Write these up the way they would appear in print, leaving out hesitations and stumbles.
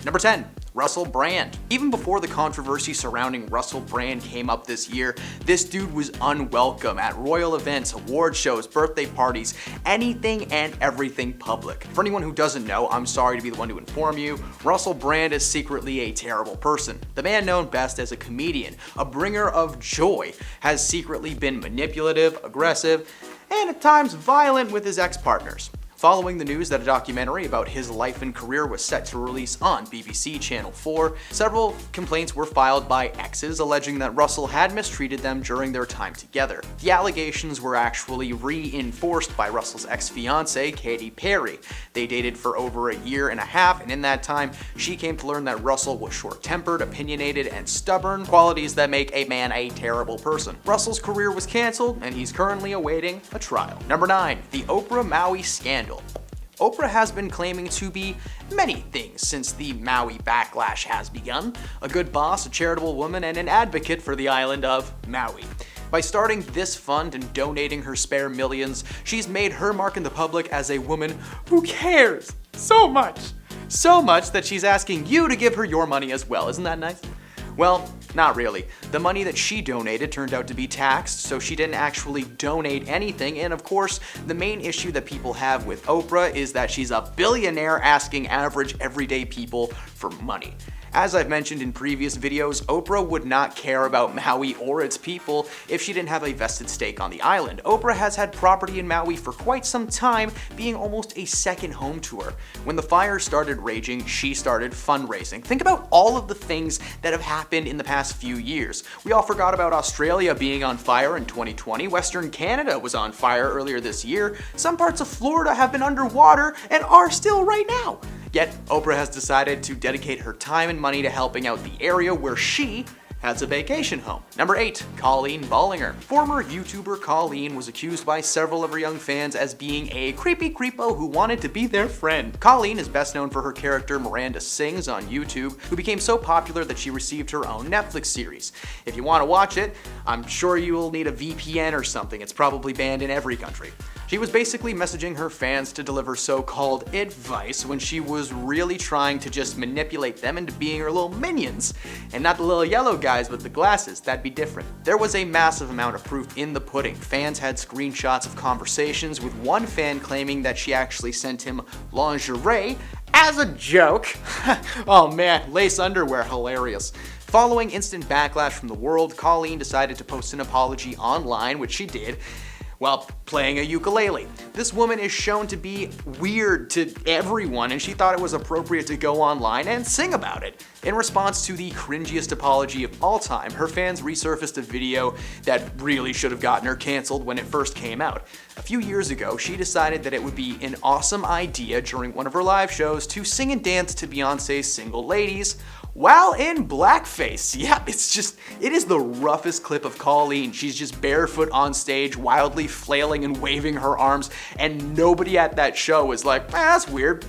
Number 10. Russell Brand. Even before the controversy surrounding Russell Brand came up this year, this dude was unwelcome at royal events, award shows, birthday parties, anything and everything public. For anyone who doesn't know, I'm sorry to be the one to inform you, Russell Brand is secretly a terrible person. The man known best as a comedian, a bringer of joy, has secretly been manipulative, aggressive, and at times violent with his ex-partners. Following the news that a documentary about his life and career was set to release on BBC Channel 4, several complaints were filed by exes alleging that Russell had mistreated them during their time together. The allegations were actually reinforced by Russell's ex-fiancée, Katy Perry. They dated for over a year and a half, and in that time, she came to learn that Russell was short-tempered, opinionated, and stubborn, qualities that make a man a terrible person. Russell's career was canceled, and he's currently awaiting a trial. Number 9. The Oprah Maui Scandal. Oprah has been claiming to be many things since the Maui backlash has begun. A good boss, a charitable woman, and an advocate for the island of Maui. By starting this fund and donating her spare millions, she's made her mark in the public as a woman who cares so much. So much that she's asking you to give her your money as well. Isn't that nice? Well, not really. The money that she donated turned out to be taxed, so she didn't actually donate anything, and of course, the main issue that people have with Oprah is that she's a billionaire asking average everyday people for money. As I've mentioned in previous videos, Oprah would not care about Maui or its people if she didn't have a vested stake on the island. Oprah has had property in Maui for quite some time, being almost a second home to her. When the fire started raging, she started fundraising. Think about all of the things that have happened in the past few years. We all forgot about Australia being on fire in 2020. Western Canada was on fire earlier this year. Some parts of Florida have been underwater and are still right now. Yet, Oprah has decided to dedicate her time and money to helping out the area where she has a vacation home. Number 8. Colleen Ballinger. Former YouTuber Colleen was accused by several of her young fans as being a creepy creepo who wanted to be their friend. Colleen is best known for her character Miranda Sings on YouTube, who became so popular that she received her own Netflix series. If you want to watch it, I'm sure you will need a VPN or something. It's probably banned in every country. She was basically messaging her fans to deliver so-called advice when she was really trying to just manipulate them into being her little minions. And not the little yellow guys with the glasses, that'd be different. There was a massive amount of proof in the pudding. Fans had screenshots of conversations, with one fan claiming that she actually sent him lingerie as a joke. Oh man, lace underwear, hilarious. Following instant backlash from the world, Colleen decided to post an apology online, which she did, while playing a ukulele. This woman is shown to be weird to everyone, and she thought it was appropriate to go online and sing about it. In response to the cringiest apology of all time, her fans resurfaced a video that really should have gotten her canceled when it first came out. A few years ago, she decided that it would be an awesome idea during one of her live shows to sing and dance to Beyonce's Single Ladies while in blackface. Yeah, it is the roughest clip of Colleen. She's just barefoot on stage, wildly flailing and waving her arms, and nobody at that show is like, that's weird.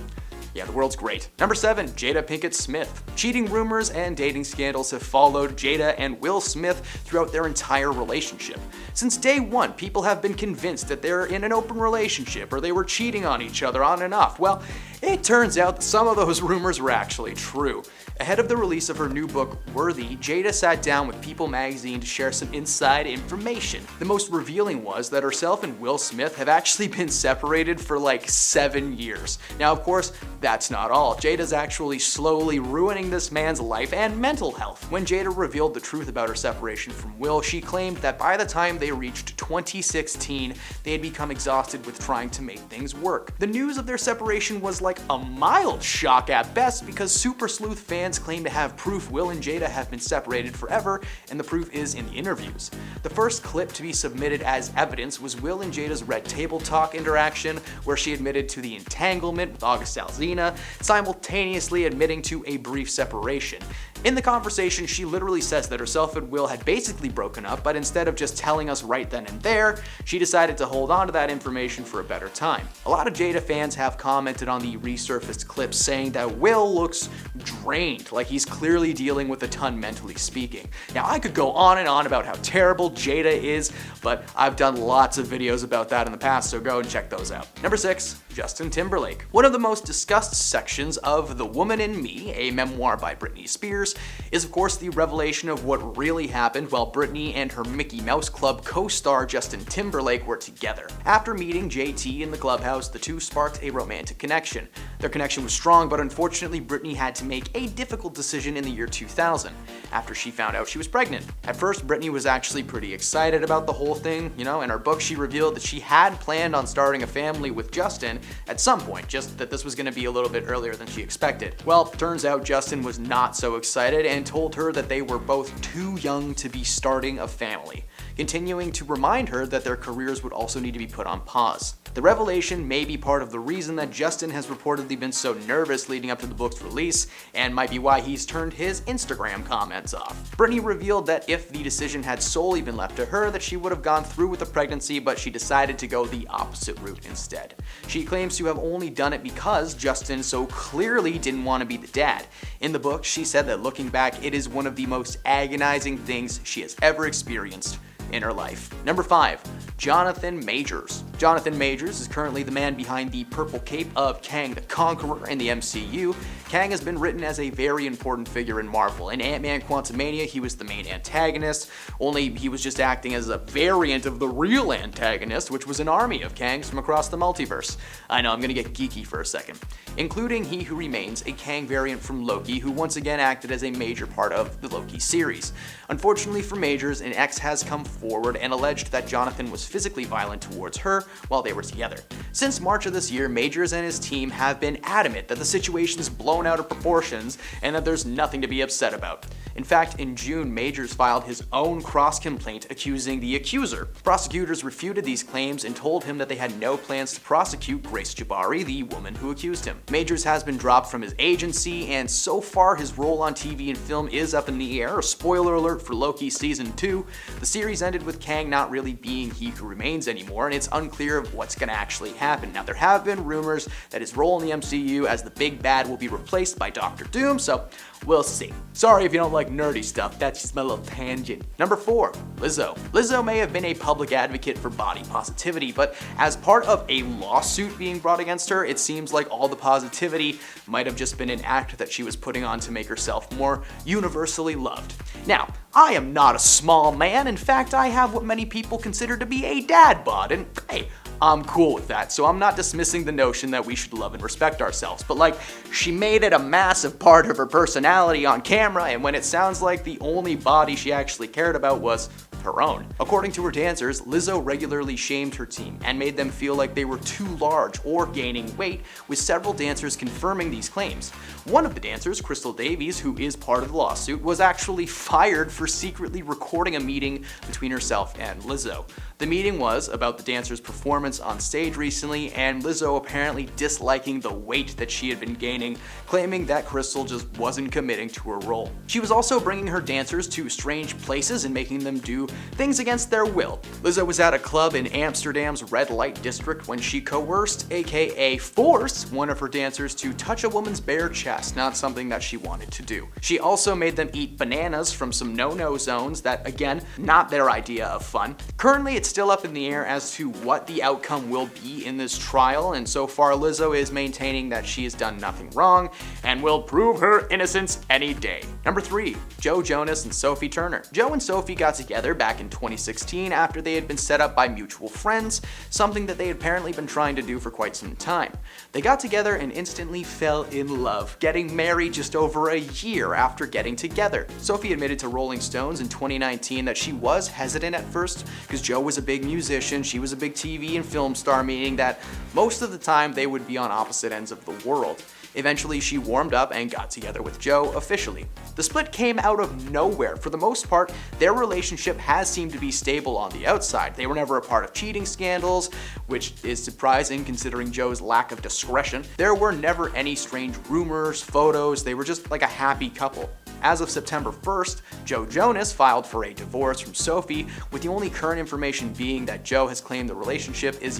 Yeah, the world's great. Number 7, Jada Pinkett Smith. Cheating rumors and dating scandals have followed Jada and Will Smith throughout their entire relationship. Since day one, people have been convinced that they're in an open relationship or they were cheating on each other on and off. Well, it turns out that some of those rumors were actually true. Ahead of the release of her new book, Worthy, Jada sat down with People magazine to share some inside information. The most revealing was that herself and Will Smith have actually been separated for like 7 years. Now, of course, that's not all. Jada's actually slowly ruining this man's life and mental health. When Jada revealed the truth about her separation from Will, she claimed that by the time they reached 2016, they had become exhausted with trying to make things work. The news of their separation was like a mild shock at best, because Super Sleuth fans claim to have proof Will and Jada have been separated forever, and the proof is in the interviews. The first clip to be submitted as evidence was Will and Jada's Red Table Talk interaction, where she admitted to the entanglement with August Alsina, simultaneously admitting to a brief separation. In the conversation, she literally says that herself and Will had basically broken up, but instead of just telling us right then and there, she decided to hold on to that information for a better time. A lot of Jada fans have commented on the resurfaced clips saying that Will looks drained, like he's clearly dealing with a ton mentally speaking. Now, I could go on and on about how terrible Jada is, but I've done lots of videos about that in the past, so go and check those out. Number 6, Justin Timberlake. One of the most discussed sections of The Woman in Me, a memoir by Britney Spears, is of course the revelation of what really happened while Britney and her Mickey Mouse Club co-star Justin Timberlake were together. After meeting JT in the clubhouse, the two sparked a romantic connection. Their connection was strong, but unfortunately Britney had to make a difficult decision in the year 2000, after she found out she was pregnant. At first, Britney was actually pretty excited about the whole thing. In her book she revealed that she had planned on starting a family with Justin at some point, just that this was going to be a little bit earlier than she expected. Well, turns out Justin was not so excited and told her that they were both too young to be starting a family, continuing to remind her that their careers would also need to be put on pause. The revelation may be part of the reason that Justin has reportedly been so nervous leading up to the book's release, and might be why he's turned his Instagram comments off. Britney revealed that if the decision had solely been left to her, that she would have gone through with the pregnancy, but she decided to go the opposite route instead. She claims to have only done it because Justin so clearly didn't want to be the dad. In the book, she said that looking back, it is one of the most agonizing things she has ever experienced in her life. Number 5, Jonathan Majors. Jonathan Majors is currently the man behind the purple cape of Kang the Conqueror in the MCU. Kang has been written as a very important figure in Marvel. In Ant-Man Quantumania, he was the main antagonist, only he was just acting as a variant of the real antagonist, which was an army of Kangs from across the multiverse. I know, I'm gonna get geeky for a second. Including He Who Remains, a Kang variant from Loki, who once again acted as a major part of the Loki series. Unfortunately for Majors, an ex has come forward and alleged that Jonathan was physically violent towards her while they were together. Since March of this year, Majors and his team have been adamant that the situation is blown out of proportions and that there's nothing to be upset about. In fact, in June, Majors filed his own cross-complaint accusing the accuser. Prosecutors refuted these claims and told him that they had no plans to prosecute Grace Jabari, the woman who accused him. Majors has been dropped from his agency, and so far his role on TV and film is up in the air. Spoiler alert for Loki Season 2. The series ended with Kang not really being He Who Remains anymore, and it's unclear of what's gonna actually happen. Now, there have been rumors that his role in the MCU as the big bad will be replaced by Doctor Doom, so we'll see. Sorry if you don't like nerdy stuff, that's just my little tangent. Number 4, Lizzo. Lizzo may have been a public advocate for body positivity, but as part of a lawsuit being brought against her, it seems like all the positivity might have just been an act that she was putting on to make herself more universally loved. Now, I am not a small man. In fact, I have what many people consider to be a dad bod, and hey, I'm cool with that, so I'm not dismissing the notion that we should love and respect ourselves, but she made it a massive part of her personality on camera, and when it sounds like the only body she actually cared about was her own. According to her dancers, Lizzo regularly shamed her team and made them feel like they were too large or gaining weight, with several dancers confirming these claims. One of the dancers, Crystal Davies, who is part of the lawsuit, was actually fired for secretly recording a meeting between herself and Lizzo. The meeting was about the dancer's performance on stage recently, and Lizzo apparently disliking the weight that she had been gaining, claiming that Crystal just wasn't committing to her role. She was also bringing her dancers to strange places and making them do things against their will. Lizzo was at a club in Amsterdam's red light district when she coerced, aka forced, one of her dancers to touch a woman's bare chest, not something that she wanted to do. She also made them eat bananas from some no-no zones that, again, not their idea of fun. Currently, it's still up in the air as to what the outcome will be in this trial, and so far Lizzo is maintaining that she has done nothing wrong and will prove her innocence any day. Number 3, Joe Jonas and Sophie Turner. Joe and Sophie got together back in 2016 after they had been set up by mutual friends, something that they had apparently been trying to do for quite some time. They got together and instantly fell in love, getting married just over a year after getting together. Sophie admitted to Rolling Stones in 2019 that she was hesitant at first because Joe was a big musician, she was a big TV and film star, meaning that most of the time they would be on opposite ends of the world. Eventually, she warmed up and got together with Joe officially. The split came out of nowhere. For the most part, their relationship has seemed to be stable on the outside. They were never a part of cheating scandals, which is surprising considering Joe's lack of discretion. There were never any strange rumors, photos, they were just like a happy couple. As of September 1st, Joe Jonas filed for a divorce from Sophie, with the only current information being that Joe has claimed the relationship is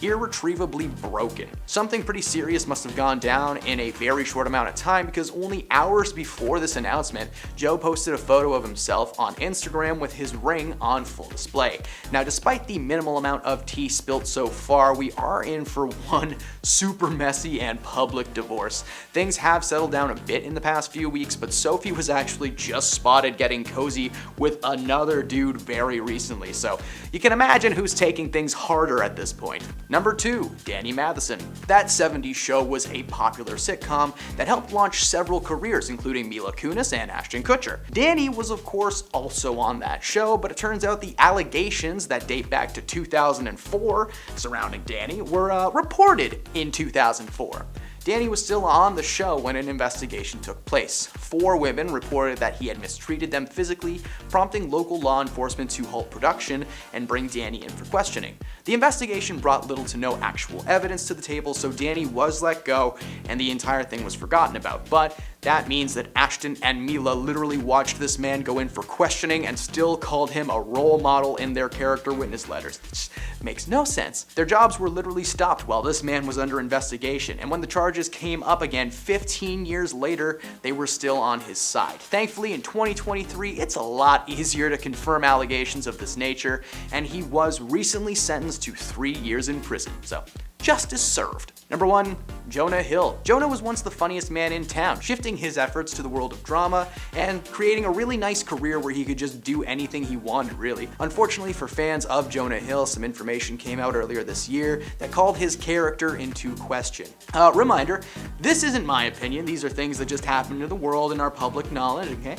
irretrievably broken. Something pretty serious must have gone down in a very short amount of time, because only hours before this announcement, Joe posted a photo of himself on Instagram with his ring on full display. Now, despite the minimal amount of tea spilt so far, we are in for one super messy and public divorce. Things have settled down a bit in the past few weeks, but Sophie was actually just spotted getting cozy with another dude very recently, so you can imagine who's taking things harder at this point. Number 2, Danny Matheson. That 70s show was a popular sitcom that helped launch several careers, including Mila Kunis and Ashton Kutcher. Danny was of course also on that show, but it turns out the allegations that date back to 2004 surrounding Danny were reported in 2004. Danny was still on the show when an investigation took place. 4 women reported that he had mistreated them physically, prompting local law enforcement to halt production and bring Danny in for questioning. The investigation brought little to no actual evidence to the table, so Danny was let go and the entire thing was forgotten about. But that means that Ashton and Mila literally watched this man go in for questioning and still called him a role model in their character witness letters. It makes no sense. Their jobs were literally stopped while this man was under investigation, and when the charges came up again 15 years later, they were still on his side. Thankfully, in 2023, it's a lot easier to confirm allegations of this nature, and he was recently sentenced to 3 years in prison. So, justice served. Number 1, Jonah Hill. Jonah was once the funniest man in town, shifting his efforts to the world of drama and creating a really nice career where he could just do anything he wanted, really. Unfortunately for fans of Jonah Hill, some information came out earlier this year that called his character into question. Reminder, this isn't my opinion, these are things that just happen in the world and are public knowledge, okay?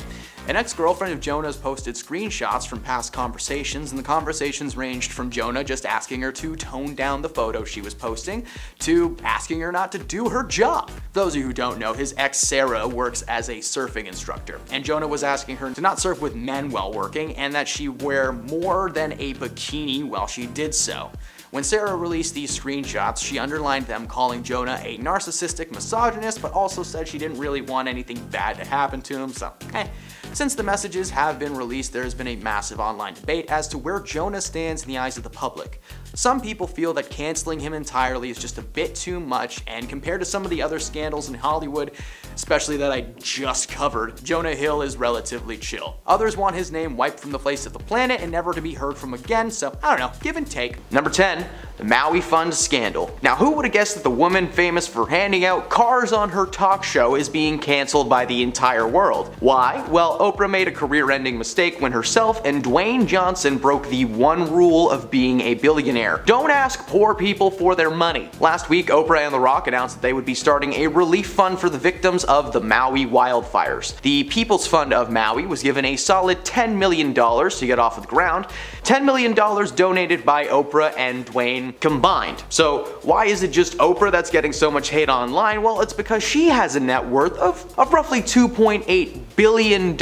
An ex-girlfriend of Jonah's posted screenshots from past conversations, and the conversations ranged from Jonah just asking her to tone down the photo she was posting, to asking her not to do her job. For those of you who don't know, his ex Sarah works as a surfing instructor, and Jonah was asking her to not surf with men while working, and that she wear more than a bikini while she did so. When Sarah released these screenshots, she underlined them, calling Jonah a narcissistic misogynist, but also said she didn't really want anything bad to happen to him, so Since the messages have been released, there has been a massive online debate as to where Jonah stands in the eyes of the public. Some people feel that canceling him entirely is just a bit too much, and compared to some of the other scandals in Hollywood, especially that I just covered, Jonah Hill is relatively chill. Others want his name wiped from the face of the planet and never to be heard from again, so I don't know, give and take. Number 10, the Maui Fund scandal. Now, who would have guessed that the woman famous for handing out cars on her talk show is being canceled by the entire world? Why? Well, Oprah made a career-ending mistake when herself and Dwayne Johnson broke the one rule of being a billionaire. Don't ask poor people for their money. Last week, Oprah and The Rock announced that they would be starting a relief fund for the victims of the Maui wildfires. The People's Fund of Maui was given a solid $10 million to get off of the ground. $10 million donated by Oprah and Dwayne combined. So why is it just Oprah that's getting so much hate online? Well, it's because she has a net worth of roughly $2.8 billion.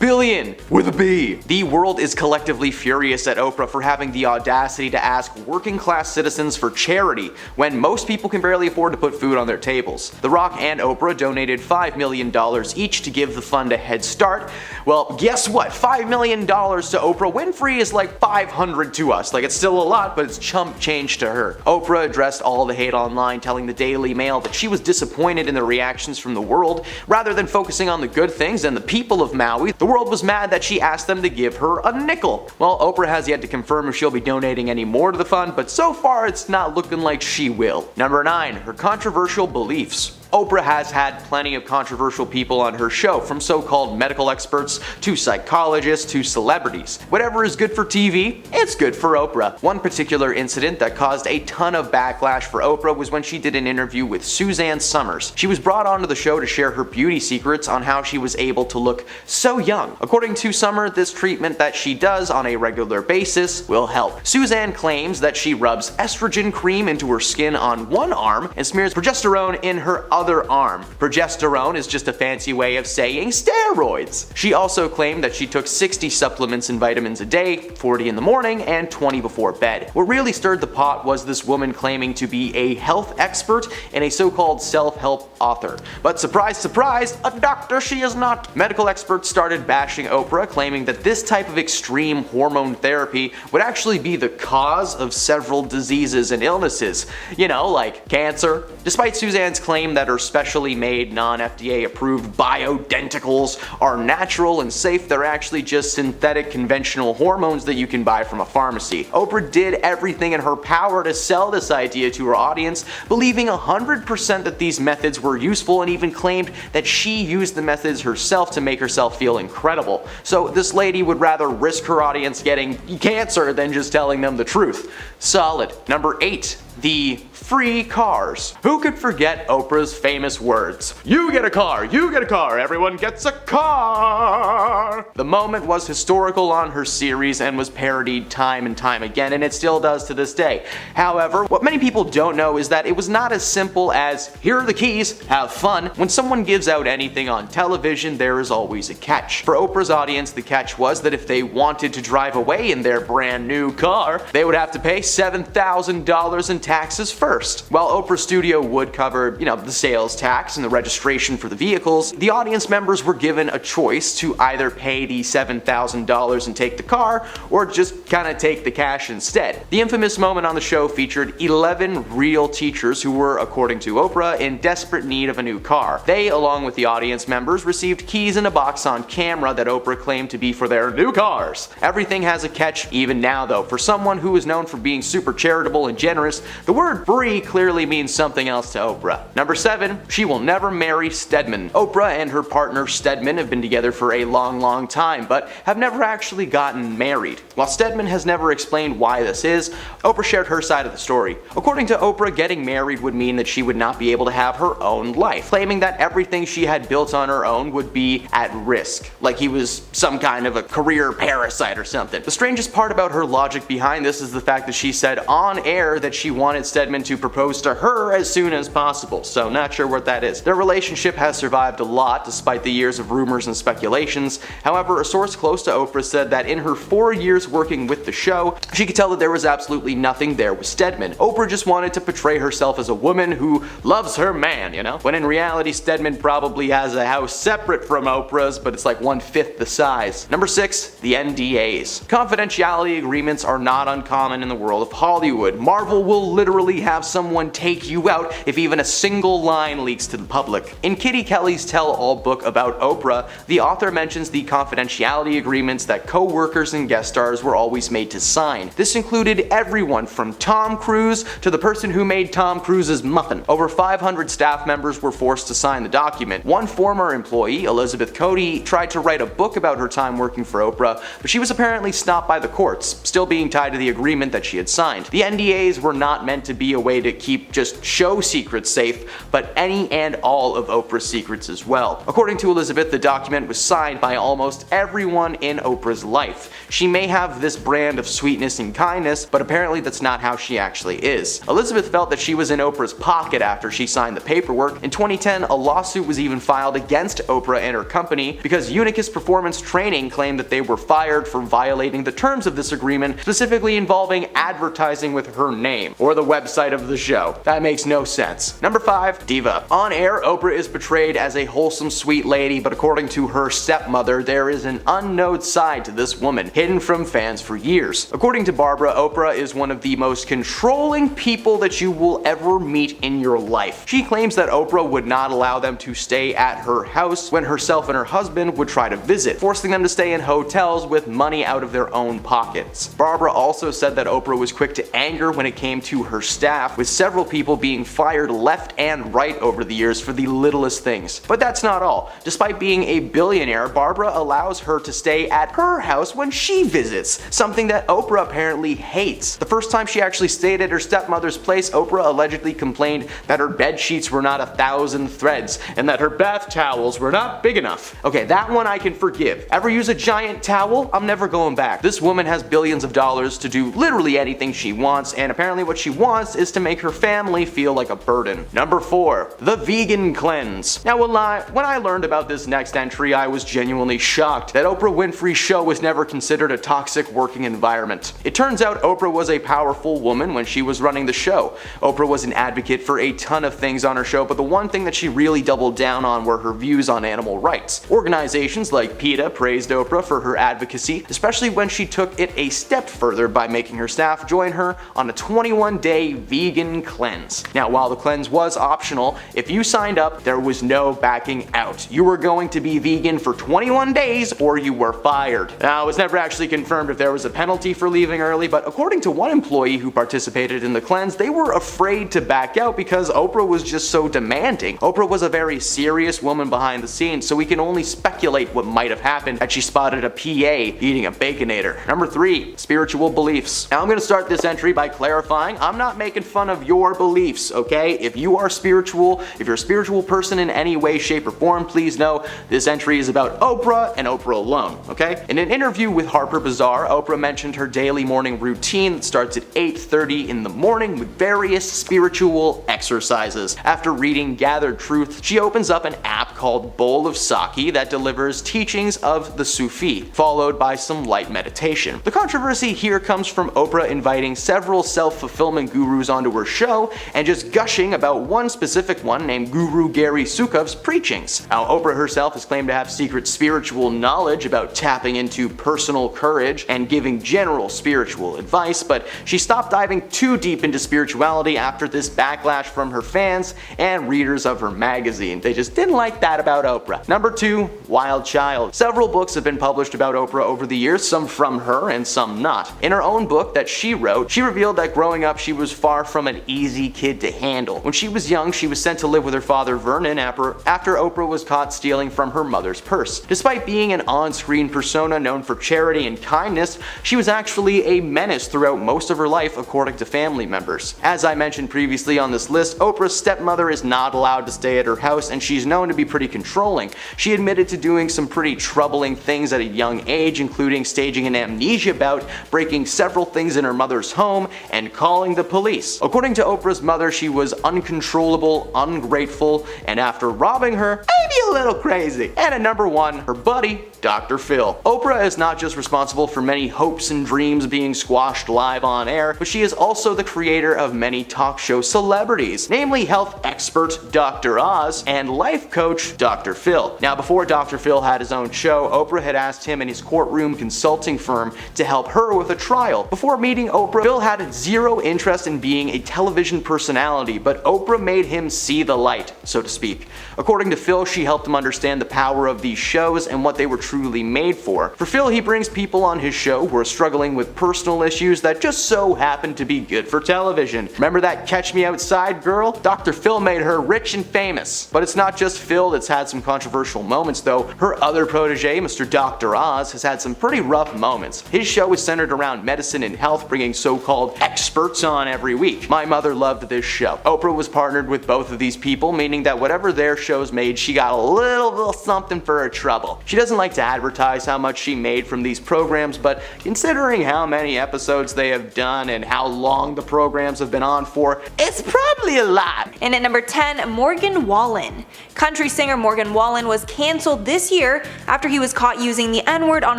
Billion with a B. The world is collectively furious at Oprah for having the audacity to ask working class citizens for charity when most people can barely afford to put food on their tables. The Rock and Oprah donated $5 million each to give the fund a head start. Well, guess what? $5 million to Oprah Winfrey is like $500 to us. Like, it's still a lot, but it's chump change to her. Oprah addressed all the hate online, telling the Daily Mail that she was disappointed in the reactions from the world rather than focusing on the good things and the people of Maui. The world was mad that she asked them to give her a nickel. Well, Oprah has yet to confirm if she'll be donating any more to the fund, but so far it's not looking like she will. Number 9, her controversial beliefs. Oprah has had plenty of controversial people on her show, from so-called medical experts to psychologists to celebrities. Whatever is good for TV, it's good for Oprah. One particular incident that caused a ton of backlash for Oprah was when she did an interview with Suzanne Summers. She was brought onto the show to share her beauty secrets on how she was able to look so young. According to Summer, this treatment that she does on a regular basis will help. Suzanne claims that she rubs estrogen cream into her skin on one arm and smears progesterone in her other other arm. Progesterone is just a fancy way of saying steroids. She also claimed that she took 60 supplements and vitamins a day, 40 in the morning and 20 before bed. What really stirred the pot was this woman claiming to be a health expert and a so-called self-help author. But surprise, surprise, a doctor she is not. Medical experts started bashing Oprah, claiming that this type of extreme hormone therapy would actually be the cause of several diseases and illnesses. You know, like cancer. Despite Suzanne's claim that her specially made, non-FDA approved bioidenticals are natural and safe, they're actually just synthetic conventional hormones that you can buy from a pharmacy. Oprah did everything in her power to sell this idea to her audience, believing 100% that these methods were useful, and even claimed that she used the methods herself to make herself feel incredible. So this lady would rather risk her audience getting cancer than just telling them the truth. Solid. Number 8. The free cars. Who could forget Oprah's famous words? You get a car, everyone gets a car! The moment was historical on her series and was parodied time and time again, and it still does to this day. However, what many people don't know is that it was not as simple as, here are the keys, have fun. When someone gives out anything on television, there is always a catch. For Oprah's audience, the catch was that if they wanted to drive away in their brand new car, they would have to pay $7,000 in taxes first. While Oprah's studio would cover, the sales tax and the registration for the vehicles, the audience members were given a choice to either pay the $7,000 and take the car, or just kinda take the cash instead. The infamous moment on the show featured 11 real teachers who were, according to Oprah, in desperate need of a new car. They, along with the audience members, received keys in a box on camera that Oprah claimed to be for their new cars. Everything has a catch even now though. For someone who is known for being super charitable and generous, the word free clearly means something else to Oprah. Number 7, she will never marry Stedman. Oprah and her partner Stedman have been together for a long time, but have never actually gotten married. While Stedman has never explained why this is, Oprah shared her side of the story. According to Oprah, getting married would mean that she would not be able to have her own life, claiming that everything she had built on her own would be at risk, like he was some kind of a career parasite or something. The strangest part about her logic behind this is the fact that she said on air that she wanted Stedman to propose to her as soon as possible, so not sure what that is. Their relationship has survived a lot despite the years of rumors and speculations. However, a source close to Oprah said that in her 4 years working with the show, she could tell that there was absolutely nothing there with Stedman. Oprah just wanted to portray herself as a woman who loves her man, when in reality Stedman probably has a house separate from Oprah's, but it's like 1/5 the size. Number 6, the NDAs. Confidentiality agreements are not uncommon in the world of Hollywood. Marvel will literally have someone take you out if even a single line leaks to the public. In Kitty Kelly's tell-all book about Oprah, the author mentions the confidentiality agreements that co-workers and guest stars were always made to sign. This included everyone from Tom Cruise to the person who made Tom Cruise's muffin. Over 500 staff members were forced to sign the document. One former employee, Elizabeth Cody, tried to write a book about her time working for Oprah, but she was apparently stopped by the courts, still being tied to the agreement that she had signed. The NDAs were not meant to be a way to keep just show secrets safe, but any and all of Oprah's secrets as well. According to Elizabeth, the document was signed by almost everyone in Oprah's life. She may have this brand of sweetness and kindness, but apparently that's not how she actually is. Elizabeth felt that she was in Oprah's pocket after she signed the paperwork. In 2010, a lawsuit was even filed against Oprah and her company because Unicus Performance Training claimed that they were fired for violating the terms of this agreement, specifically involving advertising with her name, or the website of the show. That makes no sense. Number 5, Diva. On air, Oprah is portrayed as a wholesome, sweet lady, but according to her stepmother, there is an unknown side to this woman, hidden from fans for years. According to Barbara, Oprah is one of the most controlling people that you will ever meet in your life. She claims that Oprah would not allow them to stay at her house when herself and her husband would try to visit, forcing them to stay in hotels with money out of their own pockets. Barbara also said that Oprah was quick to anger when it came to her staff, with several people being fired left and right over the years for the littlest things. But that's not all. Despite being a billionaire, Barbara allows her to stay at her house when she visits, something that Oprah apparently hates. The first time she actually stayed at her stepmother's place, Oprah allegedly complained that her bed sheets were not 1,000 threads and that her bath towels were not big enough. Okay, that one I can forgive. Ever use a giant towel? I'm never going back. This woman has billions of dollars to do literally anything she wants, and apparently what she wants is to make her family feel like a burden. Number 4. The vegan cleanse. Now when I learned about this next entry, I was genuinely shocked that Oprah Winfrey's show was never considered a toxic working environment. It turns out Oprah was a powerful woman when she was running the show. Oprah was an advocate for a ton of things on her show, but the one thing that she really doubled down on were her views on animal rights. Organizations like PETA praised Oprah for her advocacy, especially when she took it a step further by making her staff join her on a 21-day vegan cleanse. Now, while the cleanse was optional, if you signed up, there was no backing out. You were going to be vegan for 21 days or you were fired. Now, it was never actually confirmed if there was a penalty for leaving early, but according to one employee who participated in the cleanse, they were afraid to back out because Oprah was just so demanding. Oprah was a very serious woman behind the scenes, so we can only speculate what might have happened had she spotted a PA eating a Baconator. Number 3. Spiritual beliefs. Now I'm going to start this entry by clarifying I'm not making fun of your beliefs, okay? If you are spiritual, if you're a spiritual person in any way, shape, or form, please know this entry is about Oprah and Oprah alone, okay? In an interview with Harper Bazaar, Oprah mentioned her daily morning routine that starts at 8:30 in the morning with various spiritual exercises. After reading Gathered Truth, she opens up an app called Bowl of Sake that delivers teachings of the Sufi, followed by some light meditation. The controversy here comes from Oprah inviting several self-fulfillment gurus onto her show and just gushing about one specific one named Guru Gary Sukhav's preachings. Now, Oprah herself has claimed to have secret spiritual knowledge about tapping into personal courage and giving general spiritual advice, but she stopped diving too deep into spirituality after this backlash from her fans and readers of her magazine. They just didn't like that about Oprah. Number 2. Wild Child. Several books have been published about Oprah over the years, some from her and some not. In her own book that she wrote, she revealed that growing up she was far from an easy kid to handle. When she was young, she was sent to live with her father Vernon after Oprah was caught stealing from her mother's purse. Despite being an on-screen persona known for charity and kindness, she was actually a menace throughout most of her life according to family members. As I mentioned previously on this list, Oprah's stepmother is not allowed to stay at her house and she's known to be pretty controlling. She admitted to doing some pretty troubling things at a young age, including staging an amnesia bout, breaking several things in her mother's home, and calling the police. According to Oprah's mother, she was uncontrollable, ungrateful, and after robbing her, maybe a little crazy. And at number 1, her buddy, Dr. Phil. Oprah is not just responsible for many hopes and dreams being squashed live on air, but she is also the creator of many talk show celebrities, namely health expert Dr. Oz and life coach Dr. Phil. Now, before Dr. Phil had his own show, Oprah had asked him and his courtroom consulting firm to help her with a trial. Before meeting Oprah, Phil had zero interest in being a television personality, but Oprah made him see the light, so to speak. According to Phil, she helped him understand the power of these shows and what they were truly made for. For Phil, he brings people on his show who are struggling with personal issues that just so happen to be good for television. Remember that Catch Me Outside girl? Dr. Phil made her rich and famous. But it's not just Phil that's had some controversial moments though. Her other protege, Mr. Dr. Oz, has had some pretty rough moments. His show is centered around medicine and health, bringing so-called experts on every week. My mother loved this show. Oprah was partnered with both of these people, meaning that whatever their shows made, she got a little something for her trouble. She doesn't like to advertise how much she made from these programs, but considering how many episodes they have done and how long the programs have been on for, it's probably a lot. And at number 10, Morgan Wallen. Country singer Morgan Wallen was cancelled this year after he was caught using the N-word on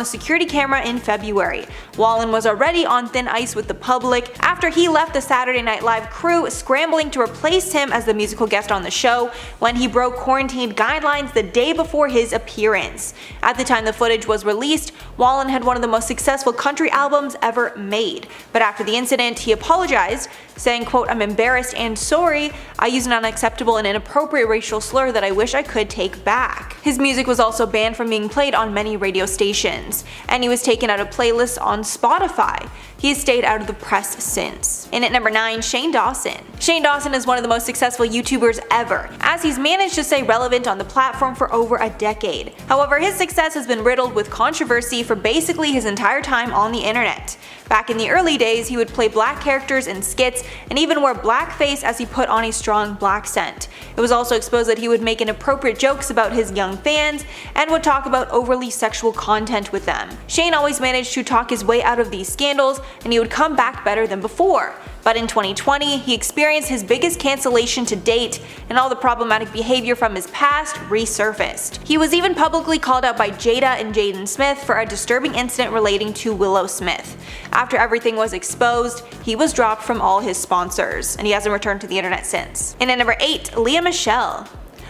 a security camera in February. Wallen was already on thin ice with the public after he left the Saturday Night Live crew scrambling to replace him as the musical guest on the show when he broke quarantine guidelines the day before his appearance. At the time the footage was released, Wallen had one of the most successful country albums ever made. But after the incident, he apologized, saying, quote, "I'm embarrassed and sorry. I used an unacceptable and inappropriate racial slur that I wish I could take back." His music was also banned from being played on many radio stations, and he was taken out of playlists on Spotify. He has stayed out of the press since. And at number 9, Shane Dawson. Shane Dawson is one of the most successful YouTubers ever, as he's managed to stay relevant on the platform for over a decade. However, his success has been riddled with controversy for basically his entire time on the internet. Back in the early days, he would play black characters in skits and even wear blackface as he put on a strong black scent. It was also exposed that he would make inappropriate jokes about his young fans and would talk about overly sexual content with them. Shane always managed to talk his way out of these scandals, and he would come back better than before. But in 2020, he experienced his biggest cancellation to date, and all the problematic behavior from his past resurfaced. He was even publicly called out by Jada and Jaden Smith for a disturbing incident relating to Willow Smith. After everything was exposed, he was dropped from all his sponsors, and he hasn't returned to the internet since. And at number 8, Lea Michele.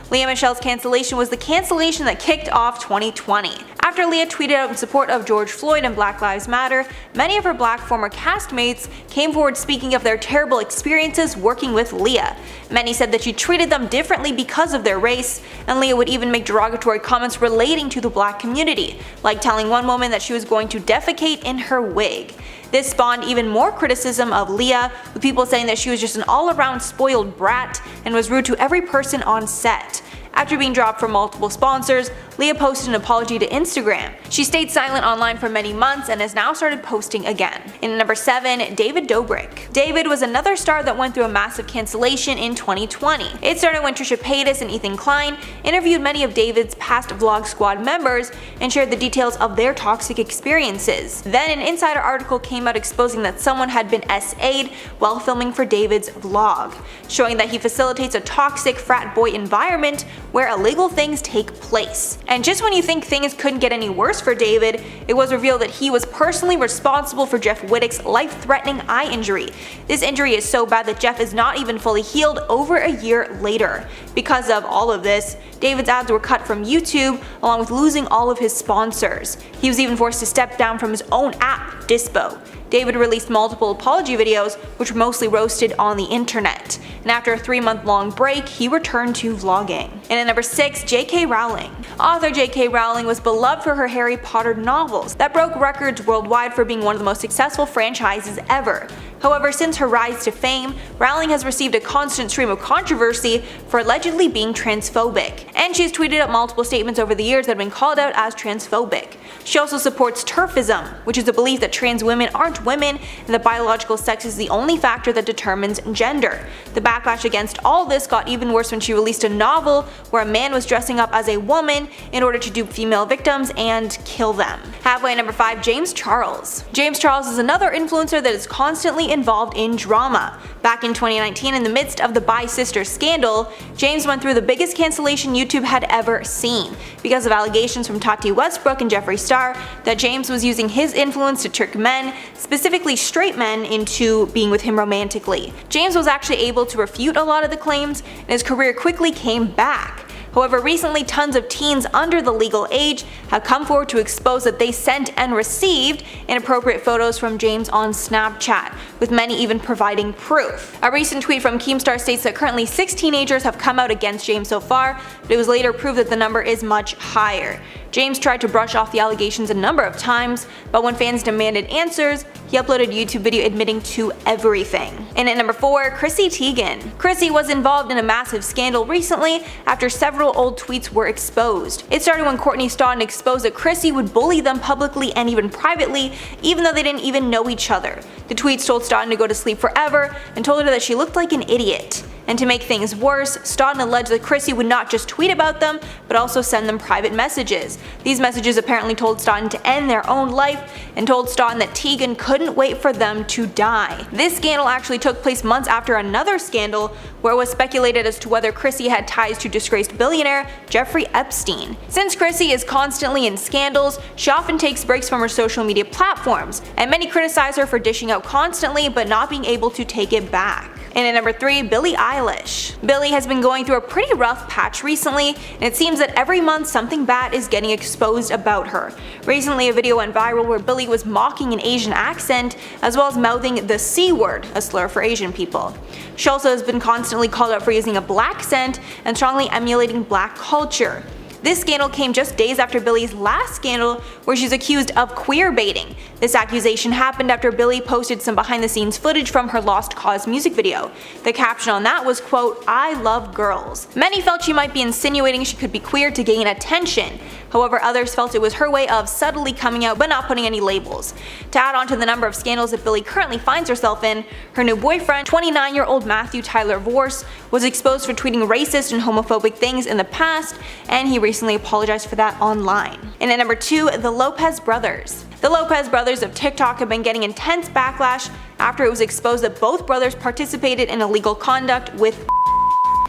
Lea Michele's cancellation was the cancellation that kicked off 2020. After Lea tweeted out in support of George Floyd and Black Lives Matter, many of her black former castmates came forward speaking of their terrible experiences working with Lea. Many said that she treated them differently because of their race, and Lea would even make derogatory comments relating to the black community, like telling one woman that she was going to defecate in her wig. This spawned even more criticism of Lea, with people saying that she was just an all-around spoiled brat and was rude to every person on set. After being dropped from multiple sponsors, Lea posted an apology to Instagram. She stayed silent online for many months and has now started posting again. In number 7, David Dobrik. David was another star that went through a massive cancellation in 2020. It started when Trisha Pess and Ethan Klein interviewed many of David's past Vlog Squad members and shared the details of their toxic experiences. Then an insider article came out exposing that someone had been SA'd while filming for David's vlog, showing that he facilitates a toxic frat boy environment where illegal things take place. And just when you think things couldn't get any worse for David, it was revealed that he was personally responsible for Jeff Wittick's life-threatening eye injury. This injury is so bad that Jeff is not even fully healed over a year later. Because of all of this, David's ads were cut from YouTube, along with losing all of his sponsors. He was even forced to step down from his own app, Dispo. David released multiple apology videos, which were mostly roasted on the internet. And after a 3-month-long break, he returned to vlogging. And at number 6, J.K. Rowling. Author J.K. Rowling was beloved for her Harry Potter novels that broke records worldwide for being one of the most successful franchises ever. However, since her rise to fame, Rowling has received a constant stream of controversy for allegedly being transphobic, and she's tweeted out multiple statements over the years that have been called out as transphobic. She also supports TERFism, which is a belief that trans women aren't women and that biological sex is the only factor that determines gender. The backlash against all this got even worse when she released a novel where a man was dressing up as a woman in order to dupe female victims and kill them. Halfway at number 5, James Charles. James Charles is another influencer that is constantly involved in drama. Back in 2019, in the midst of the Bi Sisters scandal, James went through the biggest cancellation YouTube had ever seen because of allegations from Tati Westbrook and Jeffree Star that James was using his influence to trick men, specifically straight men, into being with him romantically. James was actually able to refute a lot of the claims, and his career quickly came back. However, recently tons of teens under the legal age have come forward to expose that they sent and received inappropriate photos from James on Snapchat, with many even providing proof. A recent tweet from Keemstar states that currently 6 teenagers have come out against James so far, but it was later proved that the number is much higher. James tried to brush off the allegations a number of times, but when fans demanded answers, he uploaded a YouTube video admitting to everything. And at number 4, Chrissy Teigen. Chrissy was involved in a massive scandal recently after several old tweets were exposed. It started when Courtney Stodden exposed that Chrissy would bully them publicly and even privately, even though they didn't even know each other. The tweets told Stodden to go to sleep forever and told her that she looked like an idiot. And to make things worse, Stodden alleged that Chrissy would not just tweet about them, but also send them private messages. These messages apparently told Stodden to end their own life and told Stodden that Teigen couldn't wait for them to die. This scandal actually took place months after another scandal where it was speculated as to whether Chrissy had ties to disgraced billionaire Jeffrey Epstein. Since Chrissy is constantly in scandals, she often takes breaks from her social media platforms, and many criticize her for dishing out constantly but not being able to take it back. And at number 3, Billie Eilish. Billie has been going through a pretty rough patch recently, and it seems that every month something bad is getting exposed about her. Recently, a video went viral where Billie was mocking an Asian accent, as well as mouthing the C word, a slur for Asian people. She also has been constantly called out for using a black scent and strongly emulating black culture. This scandal came just days after Billie's last scandal, where she's accused of queer baiting. This accusation happened after Billie posted some behind the scenes footage from her Lost Cause music video. The caption on that was, quote, "I love girls." Many felt she might be insinuating she could be queer to gain attention. However, others felt it was her way of subtly coming out but not putting any labels. To add on to the number of scandals that Billie currently finds herself in, her new boyfriend, 29-year-old Matthew Tyler Vorse, was exposed for tweeting racist and homophobic things in the past, and he recently apologized for that online. And at number 2, the Lopez Brothers. The Lopez brothers of TikTok have been getting intense backlash after it was exposed that both brothers participated in illegal conduct with.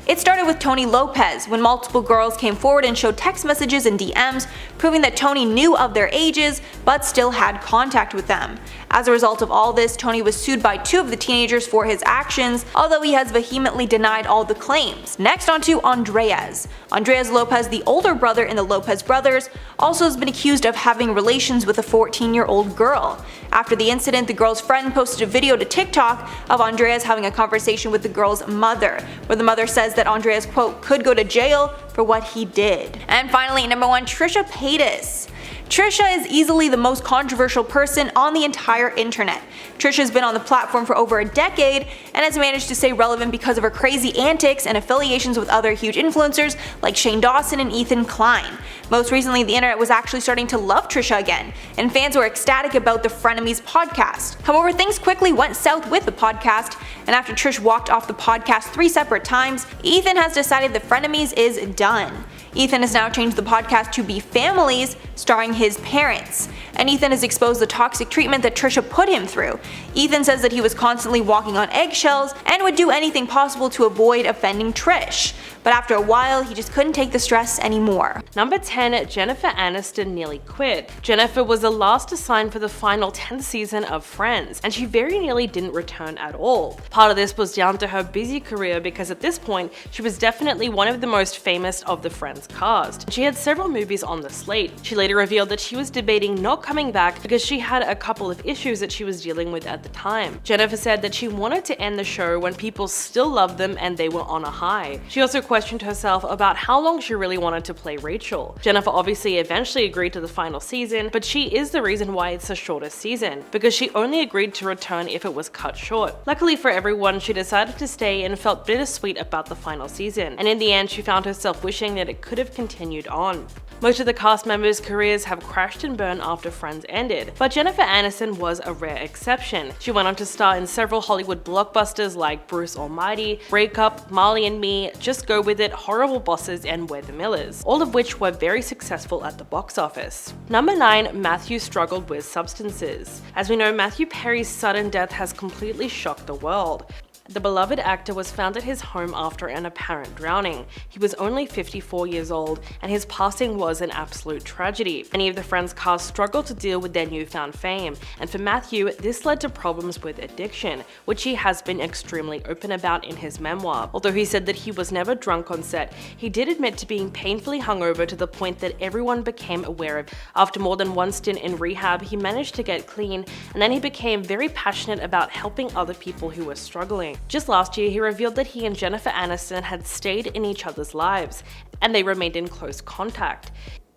It started with Tony Lopez, when multiple girls came forward and showed text messages and DMs proving that Tony knew of their ages but still had contact with them. As a result of all this, Tony was sued by 2 of the teenagers for his actions, although he has vehemently denied all the claims. Next on to Andreas. Andreas Lopez, the older brother in the Lopez brothers, also has been accused of having relations with a 14-year-old girl. After the incident, the girl's friend posted a video to TikTok of Andreas having a conversation with the girl's mother, where the mother says that Andreas, quote, could go to jail for what he did. And finally, number 1, Trisha Pess. Trisha is easily the most controversial person on the entire internet. Trisha has been on the platform for over a decade and has managed to stay relevant because of her crazy antics and affiliations with other huge influencers like Shane Dawson and Ethan Klein. Most recently, the internet was actually starting to love Trisha again, and fans were ecstatic about the Frenemies podcast. However, things quickly went south with the podcast, and after Trish walked off the podcast 3 separate times, Ethan has decided the Frenemies is done. Ethan has now changed the podcast to Be Families, starring his parents. And Ethan has exposed the toxic treatment that Trisha put him through. Ethan says that he was constantly walking on eggshells and would do anything possible to avoid offending Trish. But after a while, he just couldn't take the stress anymore. Number 10, Jennifer Aniston nearly quit. Jennifer was the last to sign for the final 10th season of Friends, and she very nearly didn't return at all. Part of this was down to her busy career because at this point, she was definitely one of the most famous of the Friends cast. She had several movies on the slate. She later revealed that she was debating not coming back because she had a couple of issues that she was dealing with at the time. Jennifer said that she wanted to end the show when people still loved them and they were on a high. She also questioned herself about how long she really wanted to play Rachel. Jennifer obviously eventually agreed to the final season, but she is the reason why it's the shortest season, because she only agreed to return if it was cut short. Luckily for everyone, she decided to stay and felt bittersweet about the final season, and in the end she found herself wishing that it could have continued on. Most of the cast members' careers have crashed and burned after Friends ended, but Jennifer Aniston was a rare exception. She went on to star in several Hollywood blockbusters like Bruce Almighty, Break Up, Marley and Me, Just Go With It, Horrible Bosses, and We're the Millers, all of which were very successful at the box office. Number 9, Matthew struggled with substances. As we know, Matthew Perry's sudden death has completely shocked the world. The beloved actor was found at his home after an apparent drowning. He was only 54 years old, and his passing was an absolute tragedy. Many of the Friends cast struggled to deal with their newfound fame, and for Matthew, this led to problems with addiction, which he has been extremely open about in his memoir. Although he said that he was never drunk on set, he did admit to being painfully hungover to the point that everyone became aware of. After more than one stint in rehab, he managed to get clean, and then he became very passionate about helping other people who were struggling. Just last year, he revealed that he and Jennifer Aniston had stayed in each other's lives, and they remained in close contact.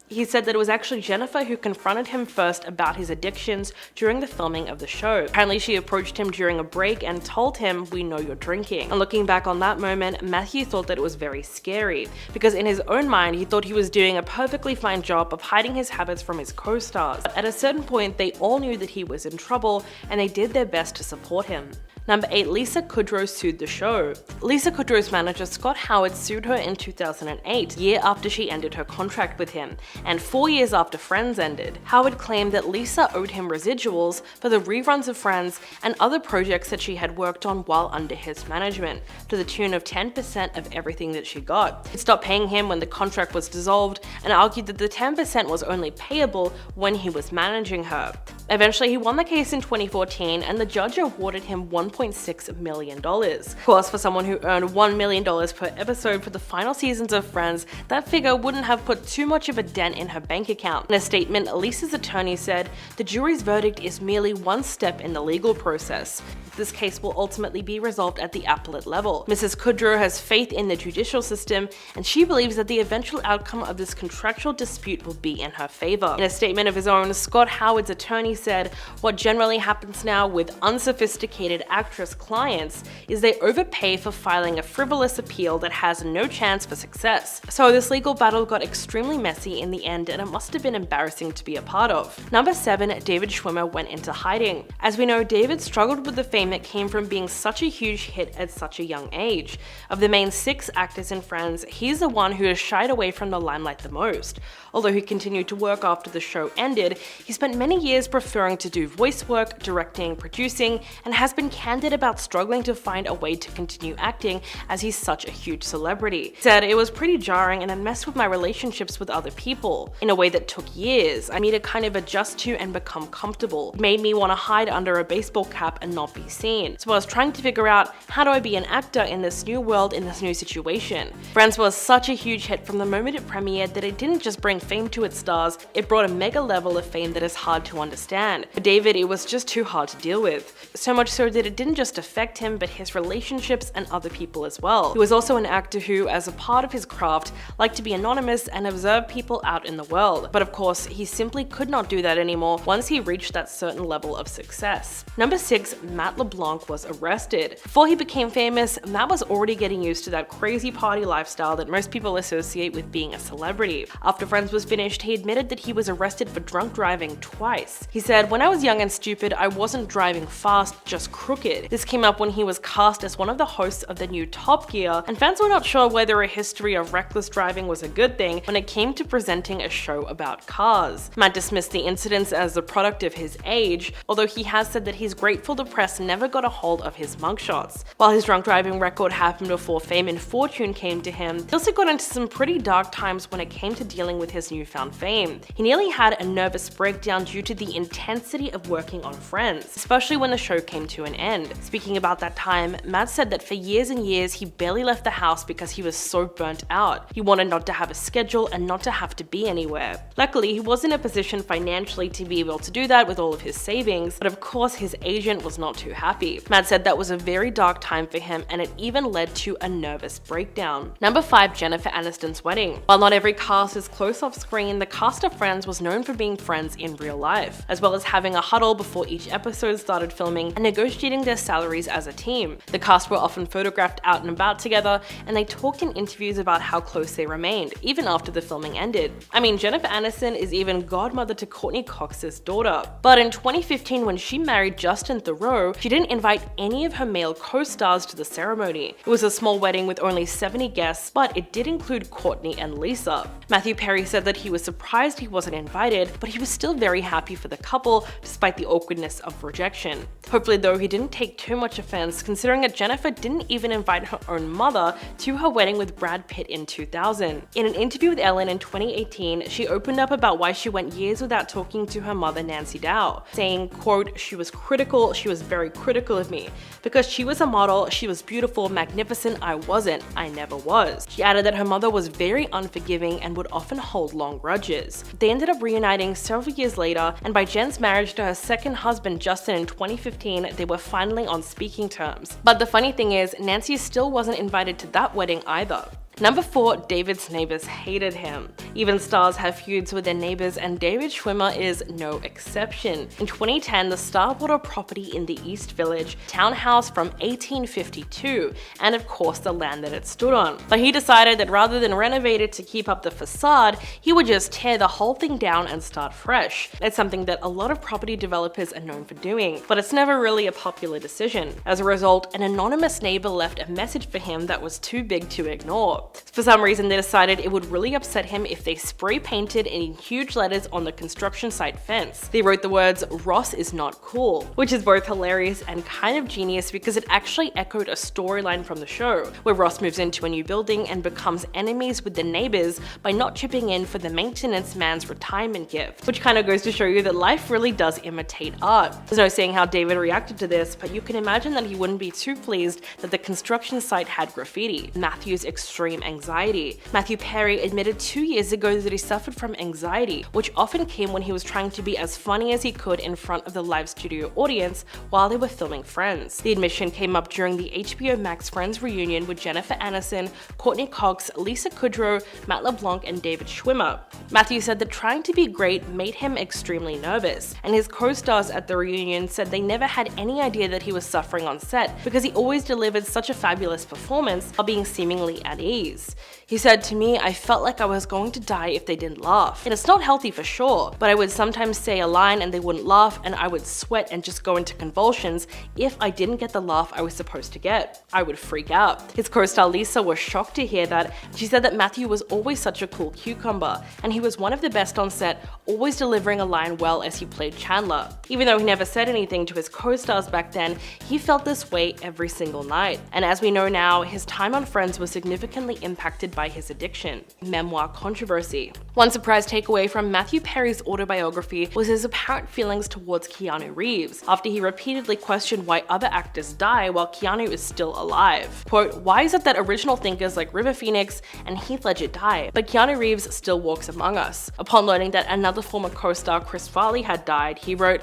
He said that it was actually Jennifer who confronted him first about his addictions during the filming of the show. Apparently, she approached him during a break and told him, "We know you're drinking." And looking back on that moment, Matthew thought that it was very scary, because in his own mind, he thought he was doing a perfectly fine job of hiding his habits from his co-stars. But at a certain point, they all knew that he was in trouble, and they did their best to support him. Number 8, Lisa Kudrow sued the show. Lisa Kudrow's manager Scott Howard sued her in 2008, year after she ended her contract with him, and 4 years after Friends ended. Howard claimed that Lisa owed him residuals for the reruns of Friends and other projects that she had worked on while under his management, to the tune of 10% of everything that she got. He stopped paying him when the contract was dissolved and argued that the 10% was only payable when he was managing her. Eventually, he won the case in 2014, and the judge awarded him $1.6 million. Of course, for someone who earned $1 million per episode for the final seasons of Friends, that figure wouldn't have put too much of a dent in her bank account. In a statement, Lisa's attorney said, "The jury's verdict is merely one step in the legal process. This case will ultimately be resolved at the appellate level. Mrs. Kudrow has faith in the judicial system, and she believes that the eventual outcome of this contractual dispute will be in her favor." In a statement of his own, Scott Howard's attorney said, "What generally happens now with unsophisticated actress clients is they overpay for filing a frivolous appeal that has no chance for success. So this legal battle got extremely messy in the end, and it must have been embarrassing to be a part of. Number 7, David Schwimmer went into hiding. As we know, David struggled with the fame that came from being such a huge hit at such a young age. Of the main 6 actors in Friends, he's the one who has shied away from the limelight the most. Although he continued to work after the show ended, he spent many years preferring to do voice work, directing, producing, and has been candid about struggling to find a way to continue acting as he's such a huge celebrity. He said, "It was pretty jarring and it messed with my relationships with other people in a way that took years. I need to kind of adjust to and become comfortable. It made me want to hide under a baseball cap and not be seen. So I was trying to figure out, how do I be an actor in this new world, in this new situation?" Friends was such a huge hit from the moment it premiered that it didn't just bring fame to its stars, it brought a mega level of fame that is hard to understand. For David, it was just too hard to deal with. So much so that it didn't just affect him, but his relationships and other people as well. He was also an actor who, as a part of his craft, liked to be anonymous and observe people out in the world. But of course, he simply could not do that anymore once he reached that certain level of success. Number 6, Matt LeBlanc was arrested. Before he became famous, Matt was already getting used to that crazy party lifestyle that most people associate with being a celebrity. After Friends was finished, he admitted that he was arrested for drunk driving twice. He said, "When I was young and stupid, I wasn't driving fast, just crooked." This came up when he was cast as one of the hosts of the new Top Gear, and fans were not sure whether a history of reckless driving was a good thing when it came to presenting a show about cars. Matt dismissed the incidents as a product of his age, although he has said that he's grateful the press never got a hold of his mugshots. While his drunk driving record happened before fame and fortune came to him, he also got into some pretty dark times when it came to dealing with his newfound fame. He nearly had a nervous breakdown due to the intensity of working on Friends, especially when the show came to an end. Speaking about that time, Matt said that for years and years he barely left the house because he was so burnt out. He wanted not to have a schedule and not to have to be anywhere. Luckily, he was in a position financially to be able to do that with all of his savings, but of course his agent was not too happy. Matt said that was a very dark time for him, and it even led to a nervous breakdown. Number 5, Jennifer Aniston's wedding. While not every cast is close off screen, the cast of Friends was known for being friends in real life, as well as having a huddle before each episode started filming and negotiating their salaries as a team. The cast were often photographed out and about together, and they talked in interviews about how close they remained, even after the filming ended. I mean, Jennifer Aniston is even godmother to Courtney Cox's daughter. But in 2015, when she married Justin Theroux, she didn't invite any of her male co-stars to the ceremony. It was a small wedding with only 70 guests, but it did include Courtney and Lisa. Matthew Perry said that he was surprised he wasn't invited, but he was still very happy for the couple, despite the awkwardness of rejection. Hopefully though, he didn't take too much offense, considering that Jennifer didn't even invite her own mother to her wedding with Brad Pitt in 2000. In an interview with Ellen in 2018, she opened up about why she went years without talking to her mother Nancy Dow, saying, quote, "She was critical, she was very critical of me. Because she was a model, she was beautiful, magnificent, I wasn't, I never was." She added that her mother was very unforgiving and would often hold long grudges. They ended up reuniting several years later, and by Jen's marriage to her second husband Justin in 2015, they were finally on speaking terms. But the funny thing is, Nancy still wasn't invited to that wedding either. Number 4, David's neighbors hated him. Even stars have feuds with their neighbors, and David Schwimmer is no exception. In 2010, the star bought a property in the East Village townhouse from 1852, and of course the land that it stood on. But he decided that rather than renovate it to keep up the facade, he would just tear the whole thing down and start fresh. It's something that a lot of property developers are known for doing, but it's never really a popular decision. As a result, an anonymous neighbor left a message for him that was too big to ignore. For some reason, they decided it would really upset him if they spray painted in huge letters on the construction site fence. They wrote the words, "Ross is not cool," which is both hilarious and kind of genius because it actually echoed a storyline from the show, where Ross moves into a new building and becomes enemies with the neighbors by not chipping in for the maintenance man's retirement gift, which kind of goes to show you that life really does imitate art. There's no saying how David reacted to this, but you can imagine that he wouldn't be too pleased that the construction site had graffiti. Matthew's extreme extreme anxiety. Matthew Perry admitted 2 years ago that he suffered from anxiety, which often came when he was trying to be as funny as he could in front of the live studio audience while they were filming Friends. The admission came up during the HBO Max Friends reunion with Jennifer Aniston, Courtney Cox, Lisa Kudrow, Matt LeBlanc, and David Schwimmer. Matthew said that trying to be great made him extremely nervous, and his co-stars at the reunion said they never had any idea that he was suffering on set because he always delivered such a fabulous performance while being seemingly at ease. He said, "To me, I felt like I was going to die if they didn't laugh. And it's not healthy for sure, but I would sometimes say a line and they wouldn't laugh and I would sweat and just go into convulsions if I didn't get the laugh I was supposed to get. I would freak out." His co-star Lisa was shocked to hear that. She said that Matthew was always such a cool cucumber, and he was one of the best on set, always delivering a line well as he played Chandler. Even though he never said anything to his co-stars back then, he felt this way every single night. And as we know now, his time on Friends was significantly impacted by his addiction. Memoir controversy. One surprise takeaway from Matthew Perry's autobiography was his apparent feelings towards Keanu Reeves, after he repeatedly questioned why other actors die while Keanu is still alive. Quote, "Why is it that original thinkers like River Phoenix and Heath Ledger die, but Keanu Reeves still walks among us?" Upon learning that another former co-star, Chris Farley, had died, he wrote,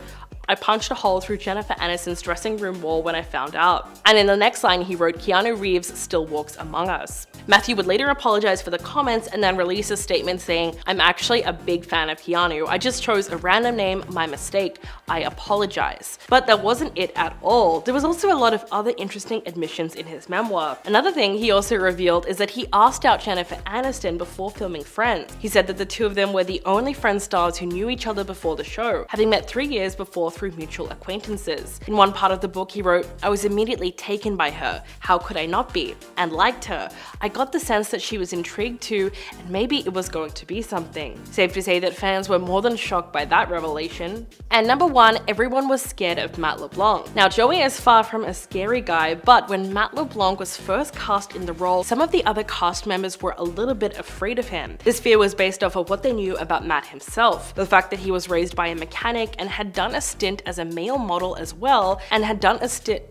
"I punched a hole through Jennifer Aniston's dressing room wall when I found out." And in the next line he wrote, "Keanu Reeves still walks among us." Matthew would later apologize for the comments and then release a statement saying, "I'm actually a big fan of Keanu. I just chose a random name, my mistake. I apologize." But that wasn't it at all. There was also a lot of other interesting admissions in his memoir. Another thing he also revealed is that he asked out Jennifer Aniston before filming Friends. He said that the two of them were the only Friends stars who knew each other before the show, having met 3 years before through mutual acquaintances. In one part of the book he wrote, "I was immediately taken by her. How could I not be? And liked her. I got the sense that she was intrigued too, and maybe it was going to be something." Safe to say that fans were more than shocked by that revelation. And number 1, everyone was scared of Matt LeBlanc. Now Joey is far from a scary guy, but when Matt LeBlanc was first cast in the role, some of the other cast members were a little bit afraid of him. This fear was based off of what they knew about Matt himself, the fact that he was raised by a mechanic and had done a stint as a male model as well, and had done a stint